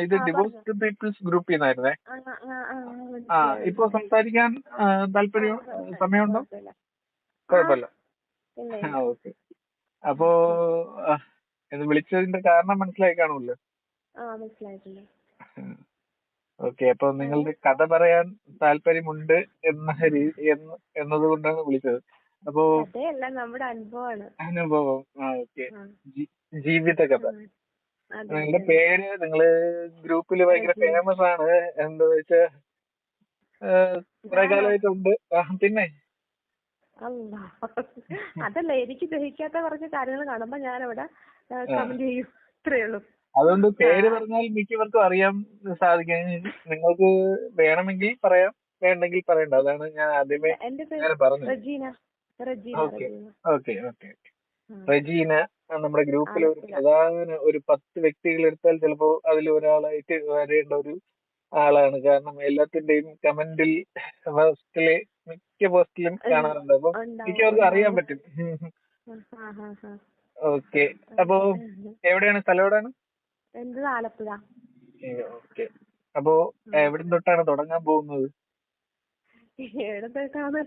ഇത് പറഞ്ഞോ. Divorced people's ഗ്രൂപ്പിൽ നിന്നായിരുന്നേ. മനസ്സിലായി ഇപ്പൊ മനസ്സിലായി. സംസാരിക്കാൻ താല്പര്യം സമയമുണ്ടോ? കുഴപ്പമില്ല. ആ കുഴപ്പമില്ല. ഇല്ല ഇല്ല. ഓക്കെ. അപ്പോ ഇത് വിളിച്ചതിന്റെ കാരണം മനസ്സിലായി കാണുമല്ലോ. മനസ്സിലായിട്ടുണ്ട്. ഓക്കെ. അപ്പൊ നിങ്ങളുടെ കഥ പറയാൻ താല്പര്യമുണ്ട് എന്നതുകൊണ്ടാണ് വിളിച്ചത്. അപ്പോ കഥയല്ല, നമ്മുടെ അനുഭവമാണ്. അനുഭവം. ഓക്കെ. ആ, ജീവിത കഥ. അതെ നിങ്ങളുടെ അതെ അതെ. പേര് നിങ്ങള് ഗ്രൂപ്പിൽ ഭയങ്കര റജീന. ഫേമസ് ആണ്. എന്താ വെച്ചാ കുറെ ഞാനോ? കാലമായിട്ടുണ്ട്. പിന്നെ അല്ലാ. അതല്ല, എനിക്ക് ഗ്രഹിക്കാത്ത കുറച്ച് കാര്യങ്ങൾ കാണുമ്പോ ഞാനവിടെ കമന്റ് ചെയ്യും. ഇത്രയേ ഉള്ളൂ. അതുകൊണ്ട് ആ, പേര് പറഞ്ഞാൽ മിക്കവർക്കും അറിയാൻ സാധിക്കും. നിങ്ങൾക്ക് വേണമെങ്കിൽ പറയാം, വേണ്ടെങ്കിൽ പറയണ്ട. അതാണ് ഞാൻ ആദ്യമേ എന്റെ പേര് അങ്ങനെ പറഞ്ഞത്. Regina. Regina okay Regina. Okay okay. ആ, റജീന നമ്മുടെ ഗ്രൂപ്പിലെ ഒരു ആലപ്പുഴ. പ്രധാന ഒരു 10 വ്യക്തികൾ എടുത്താൽ ചിലപ്പോ അതിൽ ഒരാളായിട്ട് വരേണ്ട ഒരു ആളാണ്. കാരണം എല്ലാത്തിന്റെയും കമന്റിൽ പോസ്റ്റില് മിക്ക പോസ്റ്റിലും കാണാറുണ്ട്. അപ്പൊ ഉണ്ടാവും മിക്കവർക്കും അറിയാൻ ഉണ്ടാവും. പറ്റും. ആ, ആ, ആ. ഓക്കെ. അപ്പോ എവിടെയാണ്, സ്ഥലം എവിടെയാണ്? എന്ത് ആലപ്പുഴ. ഓക്കെ. അപ്പോ എവിടെ തൊട്ടാണ് തുടങ്ങാൻ പോകുന്നത്? ഏടത്തേക്കാണ്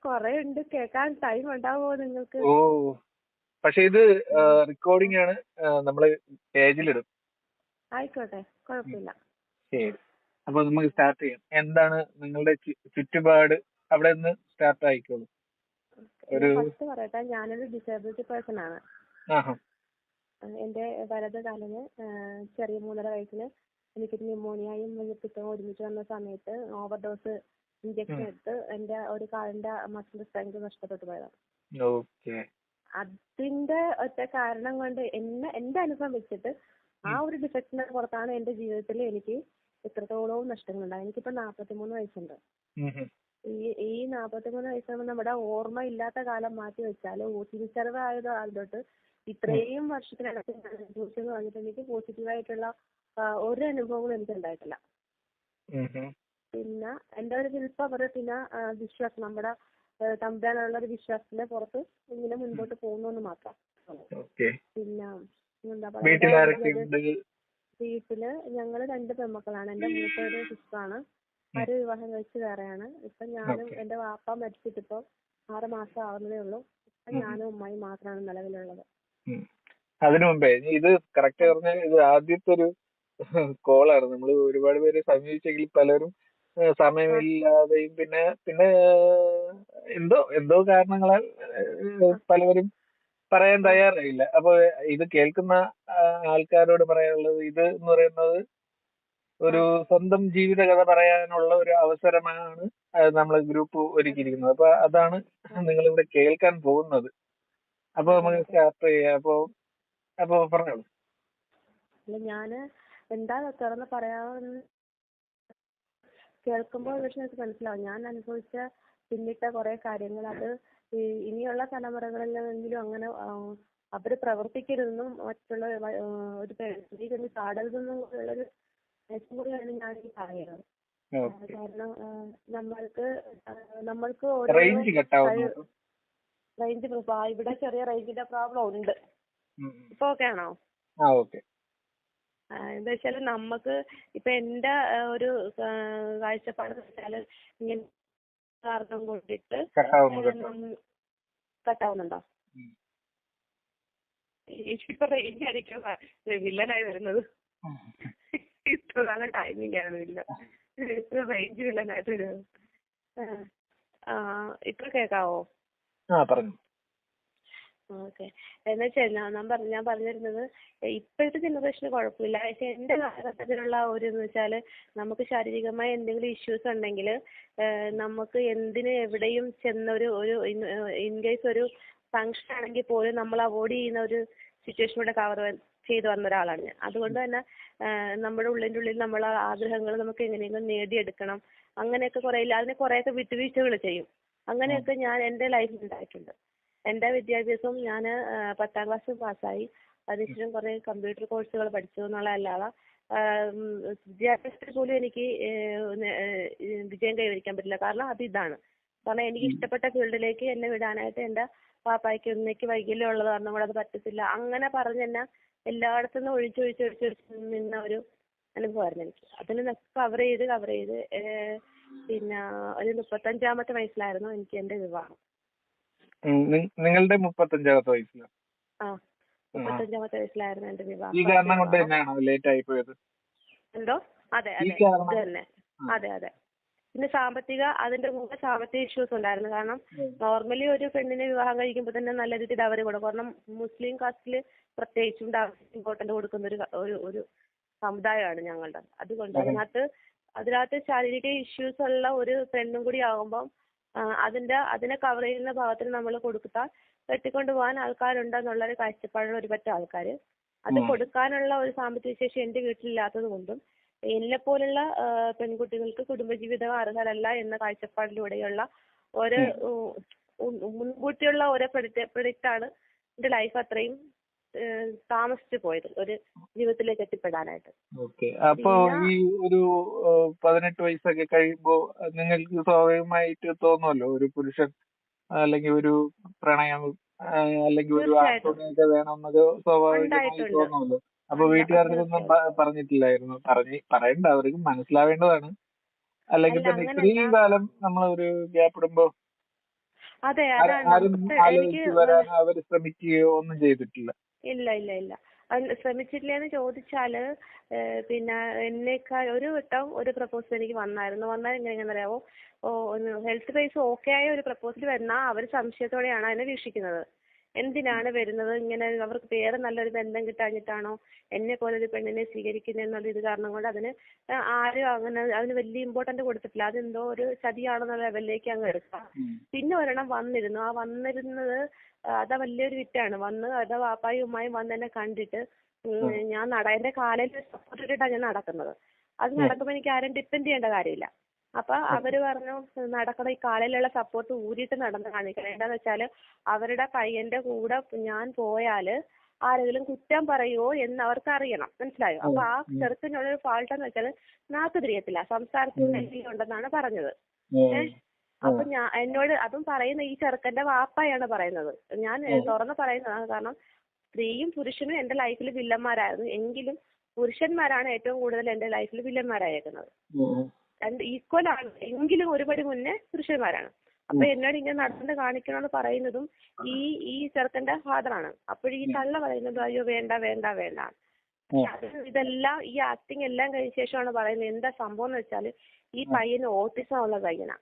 കൊറേ ഉണ്ട്. കേൾക്കാൻ ടൈം ഉണ്ടാവോ നിങ്ങൾക്ക്? ഓ, പക്ഷെ ഇത് റെക്കോർഡിംഗ് ആണ്. നമ്മള് പേജിലിടും. ആയിക്കോട്ടെ, കുഴപ്പമില്ല. ശരി. അപ്പൊ നമുക്ക് സ്റ്റാർട്ട് ചെയ്യാം. എന്താണ് നിങ്ങളുടെ ചുറ്റുപാട്? അവിടെ നിന്ന് സ്റ്റാർട്ട് ആയിക്കോളൂ. ഞാൻ ഒരു ഫസ്റ്റ് പറയട്ടെ, ഞാനൊരു ഡിസേബിലിറ്റി പേഴ്സൺ ആണ്. ആഹാ. എന്റെ വലത് കാലിന് ചെറിയ 3.5 വയസ്സിന് എനിക്ക് ന്യൂമോണിയയും മഞ്ഞപ്പിത്തവും ഒരുമിച്ച് വന്ന സമയത്ത് ഓവർഡോസ് ഇഞ്ചക്ഷൻ എടുത്ത് എന്റെ ഒരു കാലിന്റെ മസിൽ സ്ട്രെങ്ത് നഷ്ടപ്പെട്ടു പോയതാണ്. ഓക്കെ. അതിന്റെ ഒറ്റ കാരണം കൊണ്ട് എന്റെ അനുഭവം വെച്ചിട്ട് ആ ഒരു ഡിഫക്റ്റിന്റെ പുറത്താണ് എന്റെ ജീവിതത്തിൽ എനിക്ക് ഇത്രത്തോളവും നഷ്ടങ്ങളുണ്ടായി. എനിക്കിപ്പോ 43 വയസ്സുണ്ട്. ഈ 43 വയസ്സാകുമ്പോൾ നമ്മുടെ ഓർമ്മ ഇല്ലാത്ത കാലം മാറ്റി വെച്ചാല് തിരിച്ചറിവായത് തൊട്ട് ഇത്രയും വർഷത്തിനകത്ത് ജ്യൂസ് വന്നിട്ട് എനിക്ക് പോസിറ്റീവായിട്ടുള്ള ഒരു അനുഭവങ്ങളും എനിക്ക് ഉണ്ടായിട്ടില്ല. പിന്നെ എന്റെ ഒരു വിൽ പവർ, പിന്നെ വിശ്വാസം, നമ്മുടെ തമ്പാനുള്ള ഒരു വിശ്വാസത്തിന്റെ പുറത്ത് ഇങ്ങനെ മുൻപോട്ട് പോകുന്നു മാത്രം. പിന്നെ എന്താ പറയാ, വീട്ടില് ഞങ്ങള് 2 പെൺമക്കളാണ്. എന്റെ മൂത്തൊരു സിസ്റ്ററാണ്. അവര് വിവാഹം കഴിച്ച് വേറെയാണ്. ഇപ്പൊ ഞാനും എന്റെ വാപ്പ മരിച്ചിട്ട് ഇപ്പൊ 6 മാസം ആവുന്നതേ ഉള്ളൂ. ഇപ്പൊ ഞാനും ഉമ്മയും മാത്രമാണ് നിലവിലുള്ളത്. അതിനു മുമ്പേ ഇത് കറക്റ്റ് പറഞ്ഞാൽ ഇത് ആദ്യത്തെ ഒരു കോളാണ്. നമ്മൾ ഒരുപാട് പേര് സമീപിച്ചെങ്കിൽ പലരും സമയമില്ലാതെയും പിന്നെ പിന്നെ എന്തോ കാരണങ്ങളാൽ പലവരും പറയാൻ തയ്യാറായില്ല. അപ്പൊ ഇത് കേൾക്കുന്ന ആൾക്കാരോട് പറയാനുള്ളത്, ഇത് എന്ന് പറയുന്നത് ഒരു സ്വന്തം ജീവിതകഥ പറയാനുള്ള ഒരു അവസരമാണ് നമ്മൾ ഗ്രൂപ്പ് ഒരുക്കിയിരിക്കുന്നത്. അപ്പൊ അതാണ് നിങ്ങൾ ഇവിടെ കേൾക്കാൻ പോകുന്നത്. അപ്പൊ നമുക്ക് സ്റ്റാർട്ട് ചെയ്യാം. അപ്പൊ പറഞ്ഞോളൂ. ഞാന് എന്താ തുറന്ന് പറയാന്ന് കേൾക്കുമ്പോൾ പക്ഷെ എനിക്ക് മനസ്സിലാവും. ഞാൻ അനുഭവിച്ച പിന്നിട്ട കുറെ കാര്യങ്ങൾ, അത് ഇനിയുള്ള തലമുറകളിലെങ്കിലും അങ്ങനെ അവര് പ്രവർത്തിക്കരുതെന്നും മറ്റുള്ള ഒരു സ്ത്രീ ചെന്ന് ചാടരുതെന്നും ഉള്ളൊരു കൂടിയാണ് ഞാൻ ഈ പറയുന്നത്. കാരണം നമ്മൾക്ക് ഓരോ റേഞ്ച് ഇവിടെ ചെറിയ റേഞ്ചിന്റെ പ്രോബ്ലം ഉണ്ട്. ഇപ്പൊ ഓക്കെ ആണോ? എന്താ വെച്ചാല് നമുക്ക് ഇപ്പൊ എന്റെ ഒരു കാഴ്ചപ്പാട് വെച്ചാല് ഇങ്ങനെ കാരണം കൊണ്ടിട്ട് കട്ടാവുന്നുണ്ടോ? ഇപ്പൊ റേഞ്ച് ആയിരിക്കും വില്ലനായി വരുന്നത്. ഇത്രതാണ് ടൈമിംഗ് ആണ് ഇല്ല, റേഞ്ച് വില്ലനായിട്ട് വരുന്നത്. ഇപ്പൊ കേക്കാവോ? ഓക്കെ. എന്ന് വെച്ചാൽ ഞാൻ പറഞ്ഞിരുന്നത്, ഇപ്പോഴത്തെ ജനറേഷന് കുഴപ്പമില്ല. പക്ഷെ എന്റെ കാലഘട്ടത്തിലുള്ള ഒരു എന്ന് വെച്ചാൽ നമുക്ക് ശാരീരികമായ എന്തെങ്കിലും ഇഷ്യൂസ് ഉണ്ടെങ്കിൽ നമുക്ക് എന്തിന് എവിടെയും ചെന്നൊരു ഇൻകേസ് ഒരു ഫംഗ്ഷൻ ആണെങ്കിൽ പോലും നമ്മൾ അവോയ്ഡ് ചെയ്യുന്ന ഒരു സിറ്റുവേഷനിലൂടെ കവർ ചെയ്തു വന്ന ഒരാളാണ് ഞാൻ. അതുകൊണ്ട് തന്നെ നമ്മുടെ ഉള്ളിൻ്റെ ഉള്ളിൽ നമ്മളെ ആഗ്രഹങ്ങൾ നമുക്ക് എങ്ങനെയെങ്കിലും നേടിയെടുക്കണം, അങ്ങനെയൊക്കെ അതിനെ കുറേയൊക്കെ വിട്ടുവീഴ്ചകൾ ചെയ്യും. അങ്ങനെയൊക്കെ ഞാൻ എൻ്റെ ലൈഫിൽ ഉണ്ടായിട്ടുണ്ട്. എൻ്റെ വിദ്യാഭ്യാസം ഞാൻ 10ാം ക്ലാസ് പാസ്സായി. അതിനുശേഷം കുറേ കമ്പ്യൂട്ടർ കോഴ്സുകൾ പഠിച്ചു എന്നുള്ളതല്ലാതെ വിദ്യാഭ്യാസത്തിൽ പോലും എനിക്ക് വിജയം കൈവരിക്കാൻ പറ്റില്ല. കാരണം കാരണം എനിക്ക് ഇഷ്ടപ്പെട്ട ഫീൽഡിലേക്ക് എന്നെ വിടാനായിട്ട് എൻ്റെ പാപ്പായ്ക്ക് ഒന്നേക്ക് വൈകല്യം ഉള്ളത് കാരണം കൂടെ അത് പറ്റത്തില്ല. അങ്ങനെ പറഞ്ഞ് എന്നെ എല്ലായിടത്തുനിന്നും ഒഴിച്ചൊഴിച്ച് നിന്ന ഒരു അനുഭവമായിരുന്നു എനിക്ക്. അതിന് കവർ ചെയ്ത് പിന്നെ ഒരു 35-ാമത്തെ വയസ്സിലായിരുന്നു എനിക്ക് എന്റെ വിവാഹം. നിങ്ങളുടെ 35-ാമത്തെ വയസ്സിലോ? ആ, 35-ാമത്തെ വയസ്സിലായിരുന്നു എന്റെ വിവാഹം. ഈ കാരണം കൊണ്ട് തന്നെയാണോ ലേറ്റ് ആയി പോയത്? എന്തോ? അതെ ഈ അതെ കാരണം ഇത് തന്നെ. അതെ. പിന്നെ അതിന്റെ മുമ്പ് സാമ്പത്തിക ഇഷ്യൂസ് ഉണ്ടായിരുന്നു. കാരണം നോർമലി ഒരു പെണ്ണിനെ വിവാഹം കഴിക്കുമ്പോൾ തന്നെ നല്ല രീതിയിൽ ഡവറി കൊടുക്കും. കാരണം മുസ്ലിം കാസ്റ്റില് പ്രത്യേകിച്ചും ഡവറി ഇമ്പോർട്ടന്റ് കൊടുക്കുന്ന ഒരു സമുദായമാണ് ഞങ്ങളുടെ. അതുകൊണ്ട് അതിനകത്ത് ശാരീരിക ഇഷ്യൂസ് ഉള്ള ഒരു പെണ്ണും കൂടി ആകുമ്പം അതിനെ കവർ ചെയ്യുന്ന ഭാഗത്തിന് നമ്മൾ കൊടുത്താൽ വെട്ടിക്കൊണ്ട് പോകാൻ ആൾക്കാരുണ്ടെന്നുള്ളൊരു കാഴ്ചപ്പാടുള്ള ഒരു പറ്റം ആൾക്കാർ. അത് കൊടുക്കാനുള്ള ഒരു സാമ്പത്തിക ശേഷി എന്റെ വീട്ടിലില്ലാത്തത് കൊണ്ടും എന്നെ പോലുള്ള പെൺകുട്ടികൾക്ക് കുടുംബജീവിതം അർഹരല്ല എന്ന കാഴ്ചപ്പാടിലൂടെയുള്ള ഒരു മുൻകൂട്ടിയുള്ള ഒരു പ്രൊഡിക്റ്റാണ് എന്റെ ലൈഫ് അത്രയും താമസിച്ചു പോയത് ഒരു ജീവിതത്തിലേക്ക് എത്തിപ്പെടാനായിട്ട്. ഓക്കെ. അപ്പൊ ഈ ഒരു 18 വയസ്സൊക്കെ കഴിയുമ്പോ നിങ്ങൾക്ക് സ്വാഭാവികമായിട്ട് തോന്നുമല്ലോ ഒരു പുരുഷൻ അല്ലെങ്കിൽ ഒരു പ്രണയം അല്ലെങ്കിൽ ഒരു ആത്മീയത വേണമെന്നത് സ്വാഭാവികമായി തോന്നുമല്ലോ. അപ്പൊ വീട്ടുകാർക്കൊന്നും പറഞ്ഞിട്ടില്ലായിരുന്നു? പറയണ്ട, അവർക്ക് മനസ്സിലാവേണ്ടതാണ്. അല്ലെങ്കിൽ തന്നെ ഇത്രയും കാലം നമ്മളൊരു ഗ്യാപ്പ് ഇടുമ്പോ ആരും ആലോചിച്ച് വരാൻ അവർ ശ്രമിക്കുകയോ ഒന്നും ചെയ്തിട്ടില്ല? ഇല്ല. ശ്രമിച്ചിട്ടില്ലെന്ന് ചോദിച്ചാല് പിന്നെ എന്നേക്കാൾ ഒരു വട്ടം ഒരു പ്രപ്പോസൽ എനിക്ക് വന്നാൽ എങ്ങനെയാണെന്ന് അറിയാമോ? ഹെൽത്ത് വൈസ് ഓക്കെ ആയ ഒരു പ്രപ്പോസൽ വന്നാൽ അവർ സംശയത്തോടെയാണ് അതിനെ വീക്ഷിക്കുന്നത്. എന്തിനാണ് വരുന്നത്, ഇങ്ങനെ അവർക്ക് വേറെ നല്ലൊരു ബന്ധം കിട്ടാഞ്ഞിട്ടാണോ എന്നെ പോലെ ഒരു പെണ്ണിനെ സ്വീകരിക്കുന്നതെന്നുള്ള ഇത് കാരണം കൊണ്ട് ആരും അതിന് വലിയ ഇമ്പോർട്ടന്റ് കൊടുത്തിട്ടില്ല. അതെന്തോ ഒരു ചതിയാണെന്നുള്ള ലെവലിലേക്ക് അങ്ങ് എടുക്കാം. പിന്നെ ഒരെണ്ണം വന്നിരുന്നു. വന്നിരുന്നത് അതാ വലിയൊരു വിറ്റാണ്. അതാ വാപ്പായും ഉമ്മായും വന്ന് എന്നെ കണ്ടിട്ട് ഞാൻ എന്റെ കാലിൽ സപ്പോർട്ട് ഇട്ടിട്ടാണ് ഞാൻ നടക്കുന്നത്. അത് നടക്കുമ്പോൾ എനിക്ക് ആരും ഡിപ്പെൻഡ് ചെയ്യേണ്ട കാര്യമില്ല. അപ്പൊ അവര് പറഞ്ഞു നടക്കണം, ഈ കാലിലുള്ള സപ്പോർട്ട് ഊരിയിട്ട് നടന്ന് കാണിക്കണം. എന്താന്ന് വെച്ചാല് അവരുടെ പയ്യന്റെ കൂടെ ഞാൻ പോയാല് ആരെങ്കിലും കുറ്റം പറയുമോ എന്ന് അവർക്ക് അറിയണം. മനസ്സിലായോ? അപ്പൊ ആ ചെറുക്കനുള്ളൊരു ഫാൾട്ട് എന്ന് വെച്ചാൽ നാക്ക് തിരിയത്തില്ല, സംസാരത്തിൽ ഉണ്ടെന്നാണ് പറഞ്ഞത്. അപ്പൊ എന്നോട് അതും പറയുന്ന ഈ ചെറുക്കന്റെ വാപ്പായാണ് പറയുന്നത്. ഞാൻ തുറന്ന് പറയുന്നതാണ്. കാരണം സ്ത്രീയും പുരുഷനും എന്റെ ലൈഫിൽ വില്ലന്മാരായിരുന്നു. എങ്കിലും പുരുഷന്മാരാണ് ഏറ്റവും കൂടുതൽ എന്റെ ലൈഫിൽ വില്ലന്മാരായേക്കുന്നത്. ഈക്വൽ ആണ്, എങ്കിലും ഒരുപടി മുന്നേ പുരുഷന്മാരാണ്. അപ്പൊ എന്നോട് ഇങ്ങനെ നടന്ന് കാണിക്കണമെന്ന് പറയുന്നതും ഈ ചെറുക്കന്റെ ഫാദറാണ്. അപ്പോഴീ തള്ള പറയുന്നത് അയ്യോ വേണ്ട. ഇതെല്ലാം ഈ ആക്ടിങ് എല്ലാം കഴിഞ്ഞ ശേഷമാണ് പറയുന്നത്. എന്താ സംഭവം എന്ന് വെച്ചാല് ഈ പയ്യന് ഓട്ടിസം ഉള്ള പയ്യനാ.